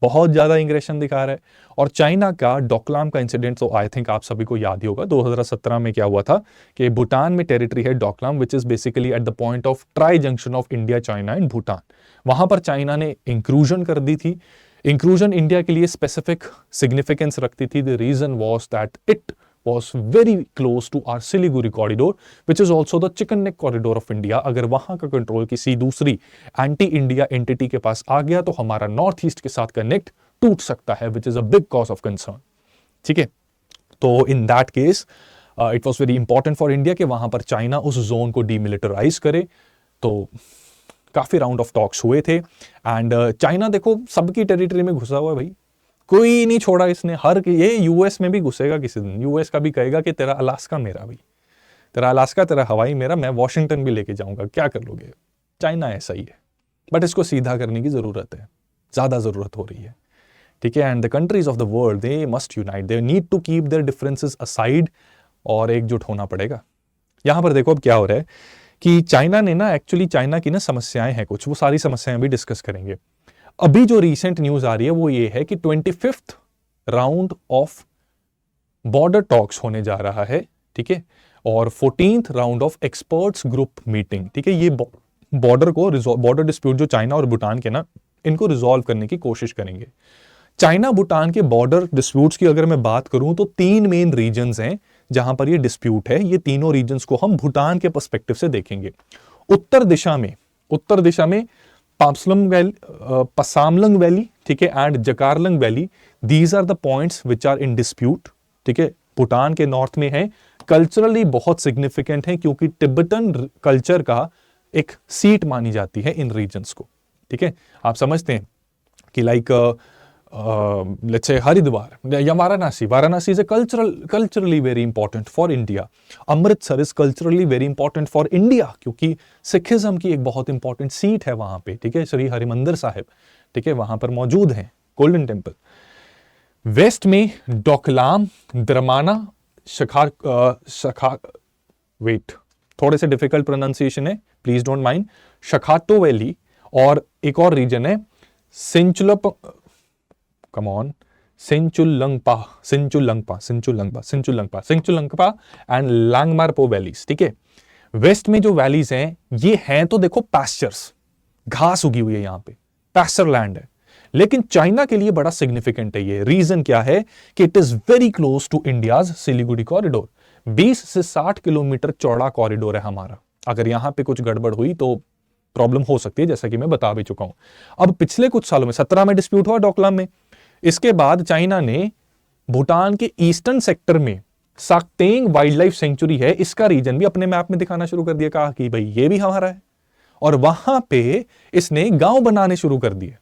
बहुत ज्यादा एग्रेशन दिखा रहा है, और चाइना का डोकलाम का इंसिडेंट तो आई थिंक आप सभी को याद ही होगा। 2017 में क्या हुआ था कि भूटान में टेरिटरी है Doklam, which is basically at the point of tri junction of India, China and Bhutan. वहां पर चाइना ने इंक्लूजन कर दी थी। इंक्लूजन इंडिया के लिए स्पेसिफिक सिग्निफिकेंस रखती थी। The reason was that it was very close to our Siliguri corridor, which is also the chicken neck corridor of India. अगर वहां का कंट्रोल किसी दूसरी एंटी इंडिया एंटिटी के पास आ गया तो हमारा नॉर्थ ईस्ट के साथ कनेक्ट टूट सकता है, which is a big cause of concern. ठीक है, तो in that case it was very important for India कि वहां पर चाइना उस जोन को डीमिलिटराइज करे। तो काफी राउंड ऑफ टॉक्स हुए थे, एंड चाइना देखो सबकी टेरिटरी में घुसा हुआ है भाई, कोई नहीं छोड़ा इसने। हर ये यूएस में भी घुसेगा किसी दिन, यूएस का भी कहेगा कि तेरा अलास्का मेरा भाई, तेरा अलास्का, तेरा हवाई मेरा, मैं वॉशिंगटन भी लेके जाऊंगा, क्या कर लोगे। चाइना ऐसा ही है, बट इसको सीधा करने की जरूरत है, ज्यादा जरूरत हो रही है, ठीक है। And the countries of the world they must unite, they need to keep their differences aside, और एकजुट होना पड़ेगा। यहां पर देखो अब क्या हो रहा है कि चाइना ने ना, एक्चुअली चाइना की ना समस्याएं हैं कुछ, वो सारी समस्याएं भी डिस्कस करेंगे। अभी जो रीसेंट न्यूज आ रही है वो ये है कि 25th round of border talks होने जा रहा है, ठीक है, और 14th round of experts group meeting, ठीक है। ये बॉर्डर डिस्प्यूट जो चाइना और भूटान के ना, इनको रिजॉल्व करने की कोशिश करेंगे। चाइना भूटान के बॉर्डर डिस्प्यूट्स की अगर मैं बात करूं तो 3 मेन रीजन्स हैं जहां पर ये डिस्प्यूट है। ये तीनों रीजन्स को हम भूटान के पर्सपेक्टिव से देखेंगे। उत्तर दिशा में पसामलंग वैली, ठीक है, and Jakarlung valley, these are the points which are in dispute, ठीक है। भूटान के नॉर्थ में है, कल्चरली बहुत सिग्निफिकेंट है क्योंकि तिब्बतन कल्चर का एक सीट मानी जाती है इन रीजन्स को, ठीक है। आप समझते हैं कि लाइक लेट्स से हरिद्वार या Varanasi is culturally very important for India. Amritsar is culturally very important for India क्योंकि सिखिज्म की एक बहुत इंपॉर्टेंट सीट है वहां पे, ठीक है, श्री हरिमंदिर साहिब, ठीक है, वहां पर मौजूद है गोल्डन टेम्पल। वेस्ट में डोकलाम, द्रमाना, वेट, थोड़े से डिफिकल्ट प्रोनाउंसिएशन है, प्लीज डोंट माइंड। शखातो वैली, और एक और रीजन है सिंचुलंगपा एंड लांगमारपो वैलीज। ठीक है, वेस्ट में जो वैलीज हैं ये हैं तो देखो पैस्चर्स, घास उगी हुई है, यहां पे पैस्चर लैंड है। लेकिन चाइना के लिए बड़ा सिग्निफिकेंट है ये। रीजन क्या है कि it is very close to India's Siliguri corridor. 20 से 60 किलोमीटर चौड़ा कॉरिडोर है हमारा। अगर यहां पे कुछ गड़बड़ हुई तो प्रॉब्लम हो सकती है, जैसा कि मैं बता भी चुका हूं। अब पिछले कुछ सालों में 17 में डिस्प्यूट हुआ डोकलाम में। इसके बाद चाइना ने भूटान के ईस्टर्न सेक्टर में साक्तेंग वाइल्ड लाइफ सेंचुरी है, इसका रीजन भी अपने मैप में दिखाना शुरू कर दिया, कहा कि भाई ये भी हमारा है, और वहां पे इसने गांव बनाने शुरू कर दिए।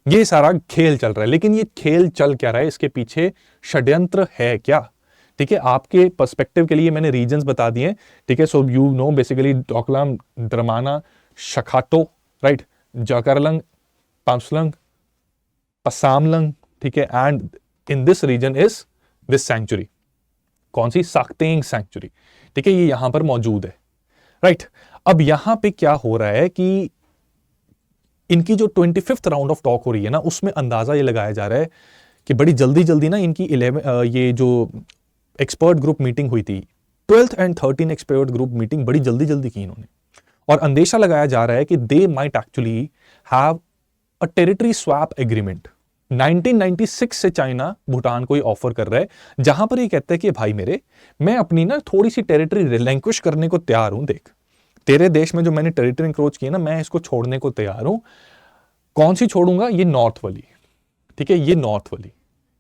ये सारा खेल चल रहा है, लेकिन ये खेल चल क्या रहा है, इसके पीछे षड्यंत्र है क्या? ठीक है, आपके पर्सपेक्टिव के लिए मैंने रीजंस बता दिए। ठीक है, so you know basically Doklam, Dramana, Shakhatoe, right, Jakarlung, Pamsalung, Pasamlung. ठीक है, and in this region is this sanctuary, कौन सी? साक्तेंग सेंचुरी। ठीक है, ये यहां पर मौजूद है, राइट। अब यहां पे क्या हो रहा है कि इनकी जो 25th राउंड ऑफ टॉक हो रही है ना, उसमें अंदाजा ये लगाया जा रहा है कि बड़ी जल्दी जल्दी ना इनकी ये जो एक्सपर्ट ग्रुप मीटिंग हुई थी, 12th and 13 expert group meeting बड़ी जल्दी जल्दी की इन्होंने, और अंदेशा लगाया जा रहा है कि they might actually have a territory swap agreement. 1996 से चाइना भूटान को ये ऑफर कर रहा है, जहां पर ये कहता है कि भाई मेरे, मैं अपनी ना थोड़ी सी टेरिटरी रिलैंक्विश करने को तैयार हूं। देख, तेरे देश में जो मैंने टेरिटरी इंक्रोच की है ना, मैं इसको छोड़ने को तैयार हूं। कौन सी छोड़ूंगा? ये नॉर्थ वाली। ठीक है, ये नॉर्थ वाली,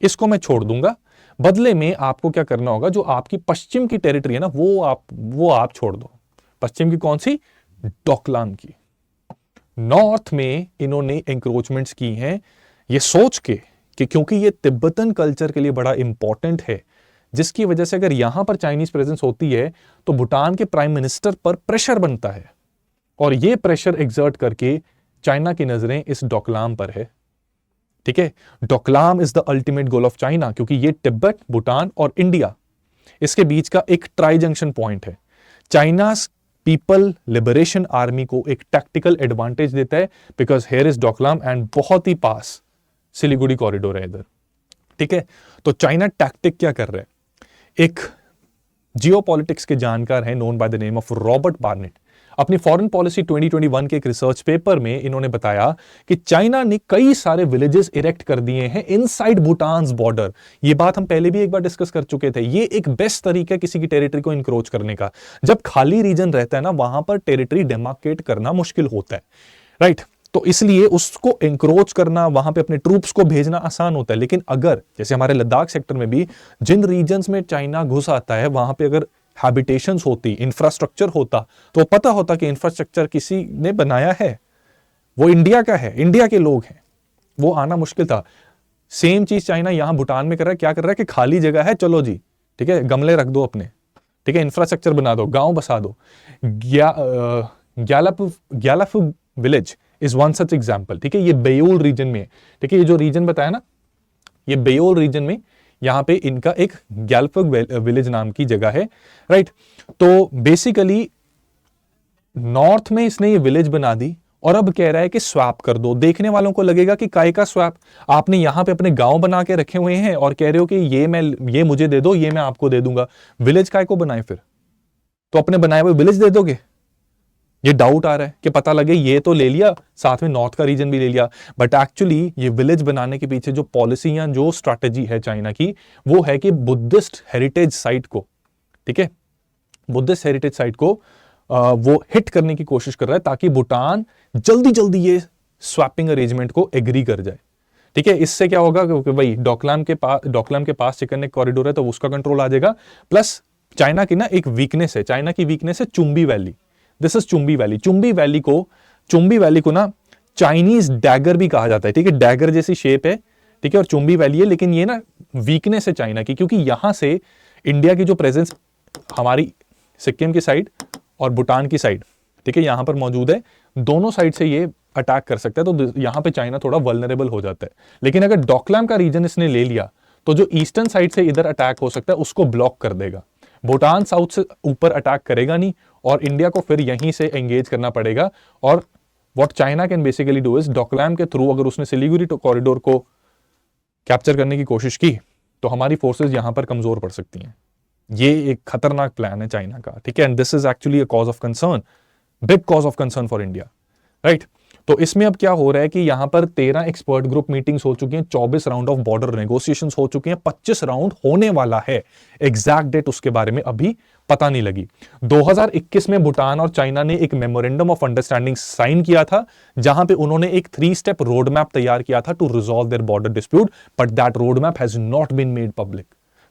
इसको मैं छोड़ दूंगा। बदले में आपको क्या करना होगा, जो आपकी पश्चिम की टेरिटरी है ना, वो आप छोड़ दो। पश्चिम की कौन सी? डोकलाम की। नॉर्थ में इन्होंने एंक्रोचमेंट्स की हैं ये सोच के कि क्योंकि ये तिब्बतन कल्चर के लिए बड़ा इंपॉर्टेंट है, जिसकी वजह से अगर यहां पर चाइनीज प्रेजेंस होती है तो भूटान के प्राइम मिनिस्टर पर प्रेशर बनता है, और ये प्रेशर एग्जर्ट करके चाइना की नजरें इस डोकलाम पर है। ठीक है, Doklam is the ultimate goal of China, क्योंकि ये तिब्बत, भूटान और इंडिया, इसके बीच का एक ट्राई जंक्शन पॉइंट है। चाइना पीपल लिबरेशन आर्मी को एक टैक्टिकल एडवांटेज देता है, because here is Doklam and बहुत ही पास सिलीगुड़ी कॉरिडोर है इधर। ठीक है, तो चाइना टैक्टिक क्या कर रहा है? एक जियोपॉलिटिक्स के जानकार हैं, known by the name of Robert Barnett, अपनी फॉरेन पॉलिसी 2021 के एक रिसर्च पेपर में इन्होंने बताया कि चाइना ने कई सारे विलेजेस इरेक्ट कर दिए हैं इनसाइड भूटान बॉर्डर। ये बात हम पहले भी एक बार डिस्कस कर चुके थे। ये एक बेस्ट तरीका है किसी की टेरिटरी को इंक्रोच करने का। जब खाली रीजन रहता है ना, वहां पर टेरिटरी डेमार्केट करना मुश्किल होता है, राइट। तो इसलिए उसको इंक्रोच करना, वहां पे अपने ट्रूप्स को भेजना आसान होता है। लेकिन अगर जैसे हमारे लद्दाख सेक्टर में भी जिन रीजन्स में चाइना घुस आता है, वहां पे अगर हैबिटेशंस होती, इंफ्रास्ट्रक्चर होता, तो पता होता कि इंफ्रास्ट्रक्चर किसी ने बनाया है, वो इंडिया का है, इंडिया के लोग हैं, वो आना मुश्किल था। सेम चीज चाइना यहां भूटान में कर रहा है। क्या कर रहा है कि खाली जगह है, चलो जी, ठीक है, गमले रख दो अपने, ठीक है, इंफ्रास्ट्रक्चर बना दो, गांव बसा दो। Gyalaphug village is one such example. ठीक है, ये बेयोल रीजन में है। ठीक है, ये जो रीजन बताया ना, ये बेयोल रीजन में यहां पे इनका एक ग्यालफग विलेज नाम की जगह है, राइट। तो बेसिकली नॉर्थ में इसने ये विलेज बना दी, और अब कह रहा है कि स्वैप कर दो। देखने वालों को लगेगा कि काय का स्वैप, आपने यहां पे अपने गांव बना के रखे हुए हैं और कह रहे हो कि ये मुझे दे दो, ये मैं आपको दे दूंगा। विलेज काय को बनाए फिर? तो अपने बनाए हुए विलेज दे दोगे? ये डाउट आ रहा है कि पता लगे ये तो ले लिया, साथ में नॉर्थ का रीजन भी ले लिया, बट एक्चुअली ये विलेज बनाने के पीछे जो पॉलिसी या जो स्ट्रैटेजी है चाइना की, वो है कि बुद्धिस्ट हेरिटेज साइट को, ठीक है, बुद्धिस्ट हेरिटेज साइट को वो हिट करने की कोशिश कर रहा है, ताकि भूटान जल्दी जल्दी ये स्वैपिंग अरेंजमेंट को एग्री कर जाए। ठीक है, इससे क्या होगा कि भाई डोकलाम के पास चिकन नेक कॉरिडोर है, तो उसका कंट्रोल आ जाएगा। प्लस चाइना की ना एक वीकनेस है, चाइना की वीकनेस है Chumbi valley. This is Chumbi valley. Chumbi valley को ना चाइनीज डैगर भी कहा जाता है। ठीक है, डैगर जैसी शेप है, ठीक है, और चुंबी वैली है। लेकिन ये ना वीकनेस है चाइना की, क्योंकि यहां से इंडिया की जो प्रेजेंस हमारी सिक्किम की साइड और भूटान की साइड, ठीक है, यहां पर मौजूद है, दोनों साइड से ये अटैक कर सकता है। तो यहां पे चाइना थोड़ा वल्नरेबल हो जाता है। लेकिन अगर डोकलाम का रीजन इसने ले लिया, तो जो ईस्टर्न साइड से इधर अटैक हो सकता है उसको ब्लॉक कर देगा। भूटान साउथ से ऊपर अटैक करेगा नहीं और इंडिया को फिर यहीं से एंगेज करना पड़ेगा। और what China can basically do is Doklam के थ्रू अगर उसने सिलीगुड़ी कॉरिडोर को कैप्चर करने की कोशिश की तो हमारी फोर्सेस यहां पर कमजोर पड़ सकती हैं। ये एक खतरनाक प्लान है चाइना का, ठीक है। And this is actually a cause of concern, big cause of concern for India, right. तो इसमें अब क्या हो रहा है कि यहां पर 13 एक्सपर्ट ग्रुप मीटिंग्स हो चुकी हैं, 24 राउंड ऑफ बॉर्डर नेगोशिएशंस हो चुके हैं, 25 राउंड होने वाला है। एग्जैक्ट डेट उसके बारे में अभी पता नहीं लगी। 2021 में भूटान और चाइना ने एक मेमोरेंडम ऑफ अंडरस्टैंडिंग साइन किया था, जहां पे उन्होंने एक 3 स्टेप रोड मैप तैयार किया था to resolve their border dispute, but that road map has not been made public.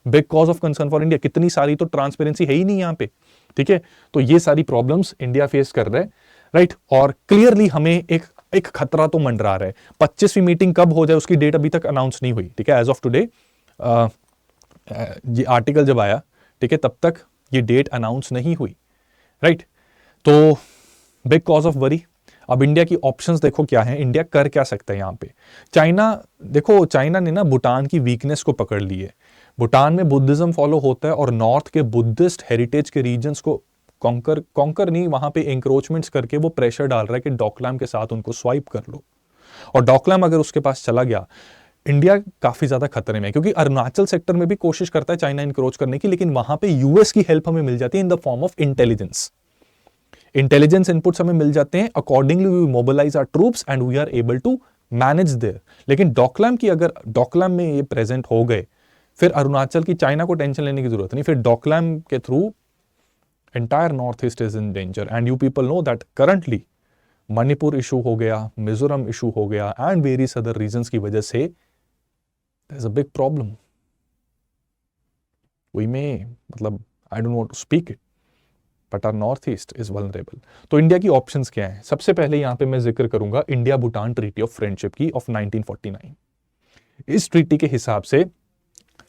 Big cause of concern for India. कितनी सारी तो ट्रांसपेरेंसी है ही नहीं यहां पे, ठीक है। तो ये सारी प्रॉब्लम्स इंडिया फेस कर रहा है, राइट। और क्लियरली हमें एक खतरा तो मंडरा रहा है। 25वीं मीटिंग कब हो जाए उसकी डेट अभी तक अनाउंस नहीं हुई, ठीक है। एज ऑफ टुडे ये आर्टिकल जब आया, ठीक है, तब तक ये डेट अनाउंस नहीं हुई, राइट। तो बिग कॉज ऑफ वरी। अब इंडिया की ऑप्शंस देखो क्या है, इंडिया कर क्या सकता है यहां पे। चाइना, देखो चाइना ने ना भूटान की वीकनेस को पकड़ ली है। भूटान में बुद्धिज्म फॉलो होता है और नॉर्थ के बुद्धिस्ट हेरिटेज के रीजन्स को कॉन्कर नहीं, वहां पे इंक्रोचमेंट्स करके वो प्रेशर डाल रहा है कि डोकलाम के साथ उनको स्वाइप कर लो। और डोकलाम अगर उसके पास चला गया, इंडिया काफी ज्यादा खतरे में है, क्योंकि अरुणाचल सेक्टर में भी कोशिश करता है चाइना इंक्रोच करने की, लेकिन वहां पे यूएस की हेल्प हमें मिल जाती है in the form of intelligence inputs हमें मिल जाते हैं। Accordingly we mobilize our troops and we are able to manage there. लेकिन डोकलाम की अगर डोकलाम में ये प्रेजेंट हो गए, फिर अरुणाचल की चाइना को टेंशन लेने की जरूरत नहीं। फिर डोकलाम के through entire northeast is in danger and you people know that currently Manipur issue हो गया, मिजोरम इशू हो गया एंड वेरियस अदर रीजंस की वजह से there is a big problem. We may मतलब I don't want to speak it but our north east is vulnerable. तो इंडिया की ऑप्शंस क्या हैं? सबसे पहले यहां पे मैं जिक्र करूंगा India Bhutan treaty of friendship की ऑफ 1949। इस ट्रीटी के हिसाब से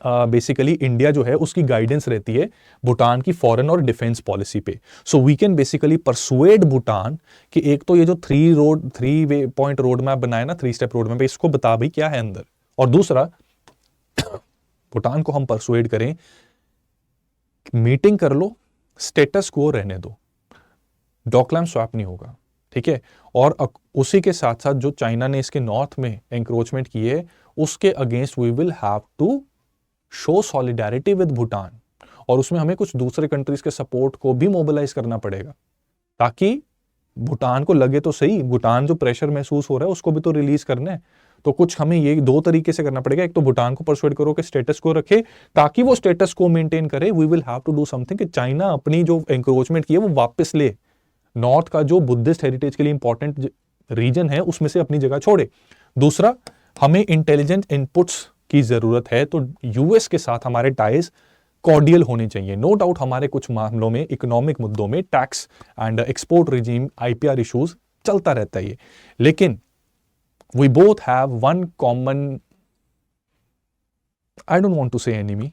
बेसिकली इंडिया जो है उसकी गाइडेंस रहती है भूटान की फॉरेन और डिफेंस पॉलिसी पे। So we can basically persuade Bhutan कि एक तो ये जो 3 वे पॉइंट रोड मैप बनाया ना, 3 स्टेप रोड मैप, इसको बता भाई क्या है अंदर। और दूसरा, भूटान को हम परसुएड करें, मीटिंग कर लो, स्टेटस को रहने दो, डोकलाम स्वैप नहीं होगा, ठीक है। और उसी के साथ साथ जो चाइना ने इसके नॉर्थ में एंक्रोचमेंट की है उसके against we will have to show solidarity with Bhutan. और उसमें हमें कुछ दूसरे कंट्रीज के सपोर्ट को भी मोबिलाइज करना पड़ेगा, ताकि भूटान को लगे तो सही, भूटान जो प्रेशर महसूस हो रहा है उसको भी तो रिलीज करना है। तो कुछ हमें ये 2 तरीके से करना पड़ेगा। एक तो भूटान को परसुएड करो कि स्टेटस को रखे ताकि वो स्टेटस को मेंटेन करे। We will have to do something कि चाइना अपनी जो एंक्रोचमेंट की है वो वापस ले, नॉर्थ का जो बुद्धिस्ट हेरिटेज के लिए इंपॉर्टेंट रीजन है उसमें से अपनी जगह छोड़े। दूसरा, हमें इंटेलिजेंट इनपुट्स की जरूरत है, तो यूएस के साथ हमारे टाइज कॉर्डियल होने चाहिए। नो डाउट हमारे कुछ मामलों में, इकोनॉमिक मुद्दों में, tax and export regime, IPR issues चलता रहता है ये, लेकिन we both have one common, I don't want to say enemy,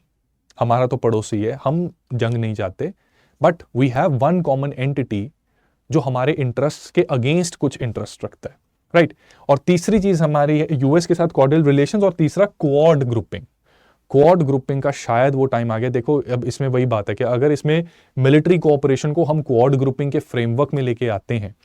हमारा तो पड़ोसी है, हम जंग नहीं चाहते, but we have one common entity जो हमारे इंटरेस्ट के अगेंस्ट कुछ इंटरेस्ट रखता है, राइट। और तीसरी चीज हमारी है यूएस के साथ कॉर्डियल रिलेशंस, और तीसरा क्वाड ग्रुपिंग। क्वाड ग्रुपिंग का शायद वो टाइम आ गया। देखो अब इसमें वही बात है कि अगर इसमें मिलिट्री कोऑपरेशन को हम क्वाड ग्रुपिंग के फ्रेमवर्क में लेके आते हैं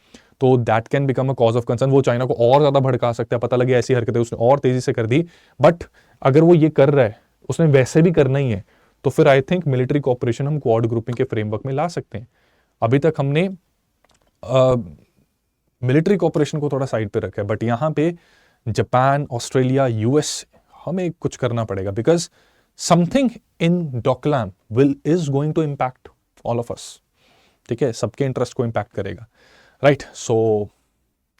तो that can become a cause of concern. वो चाइना को और ज्यादा भड़का सकता है, पता लगे ऐसी हरकतें उसने और तेजी से कर दी। बट अगर वो ये कर रहा है, उसने वैसे भी करना ही है, तो फिर आई थिंक मिलिट्री कोऑपरेशन हम क्वाड ग्रुपिंग के फ्रेमवर्क में ला सकते हैं। अभी तक हमने मिलिट्री कोऑपरेशन को थोड़ा साइड पे रखा है, बट यहां पे जापान, ऑस्ट्रेलिया, यूएस, हमें कुछ करना पड़ेगा, because something in Doklam is going to impact all of us, ठीक है, सबके इंटरेस्ट को इम्पैक्ट करेगा, राइट। सो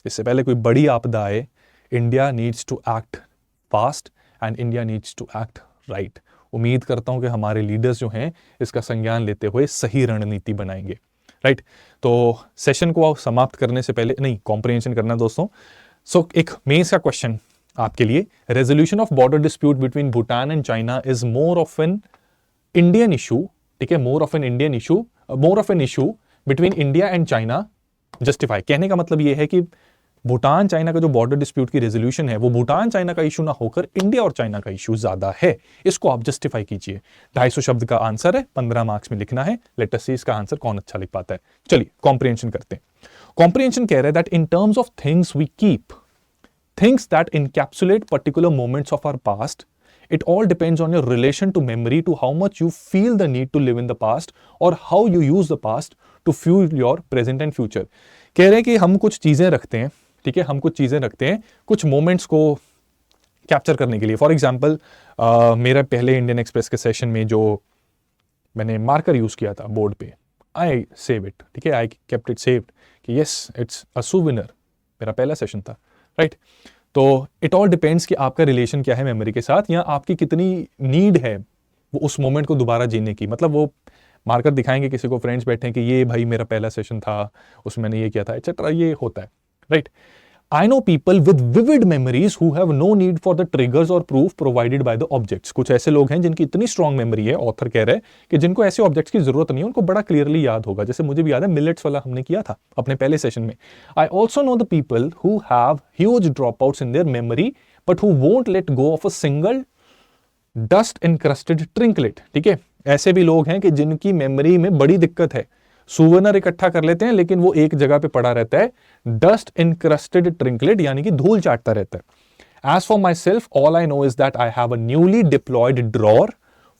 इससे पहले कोई बड़ी आपदा आए, India needs to act fast and India needs to act right. उम्मीद करता हूं कि हमारे लीडर्स जो हैं इसका संज्ञान लेते हुए सही रणनीति बनाएंगे, राइट। तो सेशन को समाप्त करने से पहले, नहीं, कॉम्प्रिहेंशन करना दोस्तों। सो एक मेंस का क्वेश्चन आपके लिए, resolution of border dispute between Bhutan and China is more of an Indian issue, ठीक है, more of an issue between India and China, justify. कहने का मतलब यह है कि भूटान चाइना का जो बॉर्डर डिस्प्यूट की रेजोल्यूशन है वो भूटान चाइना का इशू ना होकर इंडिया और चाइना का इशू ज्यादा है, इसको आप जस्टिफाई कीजिए। 250 शब्द का आंसर है, 15 मार्क्स में लिखना है। लेट अस सी इसका आंसर कौन अच्छा लिख पाता है। चलिए कॉम्प्रिहेंशन करते हैं। कॉम्प्रिहेंशन कह रहा है that in terms of things we keep, things that encapsulate particular moments of our past, it all depends on your relation to memory, to how much you feel the need to live in the past or how you use the past to fuel your present and future। कह रहे हैं कि हम कुछ चीजें रखते हैं, ठीक है, हम कुछ चीजें रखते हैं कुछ मोमेंट्स को कैप्चर करने के लिए। फॉर एग्जाम्पल मेरा पहले इंडियन एक्सप्रेस के सेशन में जो मैंने मार्कर यूज किया था बोर्ड पे, आई सेव इट, ठीक है, आई केप्ट इट सेव्ड कि यस इट्स अ सूवेनियर, मेरा पहला सेशन था, राइट। तो इट ऑल डिपेंड्स कि आपका रिलेशन क्या है मेमोरी के साथ, या आपकी कितनी नीड है वो उस मोमेंट को दोबारा जीने की। मतलब वो मार्कर दिखाएंगे किसी को, फ्रेंड्स बैठे हैं कि ये भाई मेरा पहला सेशन था, उसमें मैंने ये किया था, एक्सेट्रा, ये होता है, right. I know people with vivid memories who have no need for the triggers और proof provided by the objects. कुछ ऐसे लोग हैं जिनकी इतनी स्ट्रॉन्ग मेमोरी है, ऑथर कह रहे हैं कि जिनको ऐसे ऑब्जेक्ट्स की जरूरत नहीं है, उनको बड़ा क्लियरली याद होगा। जैसे मुझे भी याद है मिलेट्स वाला हमने किया था अपने पहले सेशन में। I also know the people who have huge dropouts in their memory but who won't let go of a single dust encrusted trinket, ठीक है। ऐसे भी लोग हैं कि जिनकी मेमोरी में बड़ी दिक्कत है, सूवेनियर इकट्ठा कर लेते हैं लेकिन वो एक जगह पे पड़ा रहता है, डस्ट इनक्रस्टेड ट्रिंकलेट यानी कि धूल चाटता रहता है। As for myself all I know is that I have a newly deployed drawer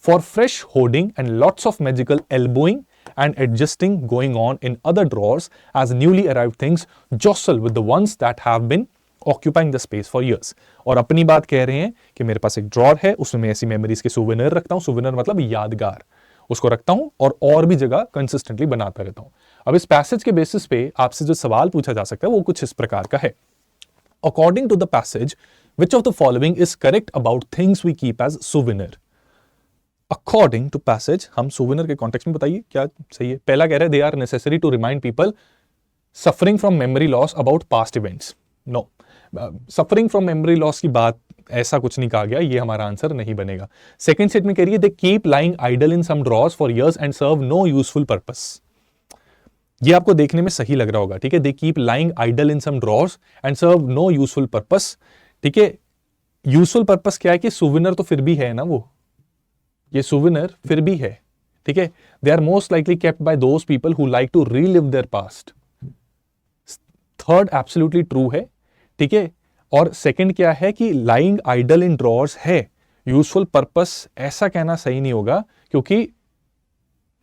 for fresh hoarding and lots of magical elbowing and adjusting going on in other drawers as newly arrived things jostle with the ones that have been occupying the space for years। और अपनी बात कह रहे हैं कि मेरे पास एक ड्रॉर है, उसमें मैं ऐसी मेमोरीज के सूवेनियर रखता हूं, सूवेनियर मतलब यादगार, उसको रखता हूं और भी जगह कंसिस्टेंटली बनाता रहता हूं। अब इस पैसेज के बेसिस पे आपसे जो सवाल पूछा जा सकता है वो कुछ इस प्रकार का है। According to the passage which of the following is correct about things we keep as souvenir. According to passage, हम सूवेनियर के कॉन्टेक्स्ट में बताइए क्या सही है। पहला कह रहा है they are necessary to remind people suffering from memory loss about past events. No, suffering from memory loss की बात ऐसा कुछ नहीं कहा गया, ये हमारा आंसर नहीं बनेगा। सेकंड स्टेटमेंट कह रही है they keep lying idle in some drawers for years and serve no useful purpose. ये आपको देखने में सही लग रहा होगा, ठीक है। They keep lying idle in some drawers and serve no useful purpose, ठीक है। यूजफुल पर्पस क्या है कि सूवेनियर तो फिर भी है ना, वो ये सूवेनियर फिर भी है, ठीक है। They are most likely kept by those people who like to relive their past. Third absolutely true है, ठीक है। और सेकंड क्या है कि लाइंग आइडल इन ड्रॉर्स है, यूजफुल पर्पस ऐसा कहना सही नहीं होगा, क्योंकि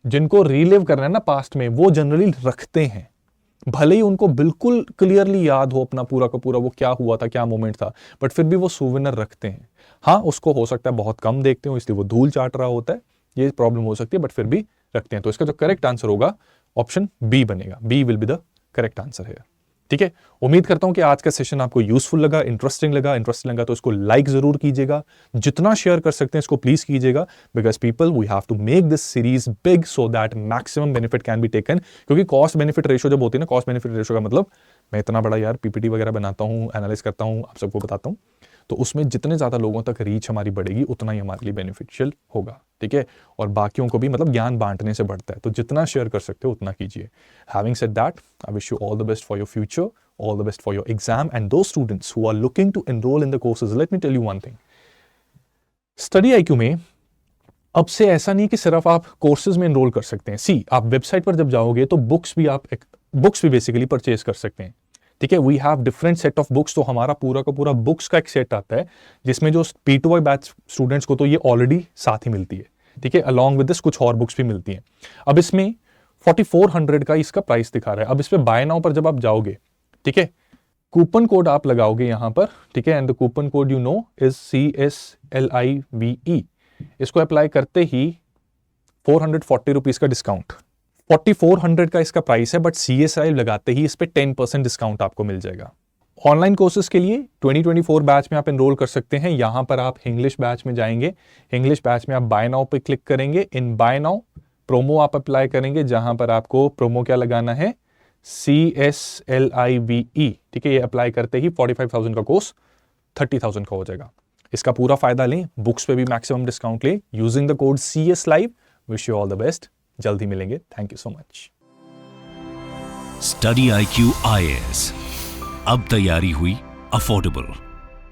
जिनको रीलिव करना है ना पास्ट में, वो जनरली रखते हैं, भले ही उनको बिल्कुल क्लियरली याद हो अपना पूरा का पूरा वो क्या हुआ था, क्या मोमेंट था, बट फिर भी वो सूवेनियर रखते हैं। हाँ, उसको हो सकता है बहुत कम देखते हो इसलिए वो धूल चाट रहा होता है, ये प्रॉब्लम हो सकती है, बट फिर भी रखते हैं। तो इसका जो करेक्ट आंसर होगा ऑप्शन बी बनेगा। B will be the correct answer है, ठीक है। उम्मीद करता हूं कि आज का सेशन आपको यूजफुल लगा, इंटरेस्टिंग लगा तो इसको लाइक जरूर कीजिएगा, जितना शेयर कर सकते हैं इसको प्लीज कीजिएगा, because people we have to make this series big so that maximum benefit can be taken. क्योंकि कॉस्ट बेनिफिट रेशियो जब होती है ना, कॉस्ट बेनिफिट रेशियो का मतलब मैं इतना बड़ा यार पीपीटी वगैरह बनाता हूँ, एनालाइज करता हूँ, आप सबको बताता हूँ, तो उसमें जितने ज्यादा लोगों तक रीच हमारी बढ़ेगी उतना ही हमारे लिए बेनिफिशियल होगा, ठीक है। और बाकियों को भी मतलब ज्ञान बांटने से बढ़ता है, तो जितना शेयर कर सकते हो उतना कीजिए। Having said that, I wish you all the best for your future, all the best for your exam, and those students who are looking to enroll in the courses, let me tell you one thing, Study IQ में अब से ऐसा नहीं कि सिर्फ आप कोर्सेज में एनरोल कर सकते हैं। सी, आप वेबसाइट पर जब जाओगे तो बुक्स भी बेसिकली परचेज कर सकते हैं, ठीक है। We have different set of books, तो हमारा पूरा का पूरा बुक्स का एक सेट आता है, जिसमें जो P2Y बैच स्टूडेंट्स को तो ये ऑलरेडी साथ ही मिलती है, ठीक है। अलॉन्ग विद दिस कुछ और बुक्स भी मिलती हैं। अब इसमें 4400 का इसका प्राइस दिखा रहा है। अब इस पे बाय नाउ पर जब आप जाओगे, ठीक है, कूपन कोड आप लगाओगे यहां पर, ठीक है, and the coupon code you know is CSLIVE। इसको अप्लाई करते ही 440 रुपीज का डिस्काउंट, 4400 का इसका प्राइस है, बट CSI लगाते ही इस पे 10% डिस्काउंट आपको मिल जाएगा। ऑनलाइन कोर्सेज के लिए 2024 बैच में आप एनरोल कर सकते हैं। यहां पर आप इंग्लिश बैच में जाएंगे, इंग्लिश बैच में आप बाय नाउ पे क्लिक करेंगे, इन बाय नाउ प्रोमो आप अप्लाई करेंगे, जहां पर आपको प्रोमो क्या लगाना है, CSLIVE, ठीक है। ये अप्लाई करते ही 45,000 का कोर्स 30,000 का हो जाएगा। इसका पूरा फायदा लें, बुक्स पे भी मैक्सिमम डिस्काउंट लें using the code CSLIVE। Wish you all the best, जल्दी मिलेंगे। Thank you so much. Study IQ IAS, अब तैयारी हुई अफोर्डेबल।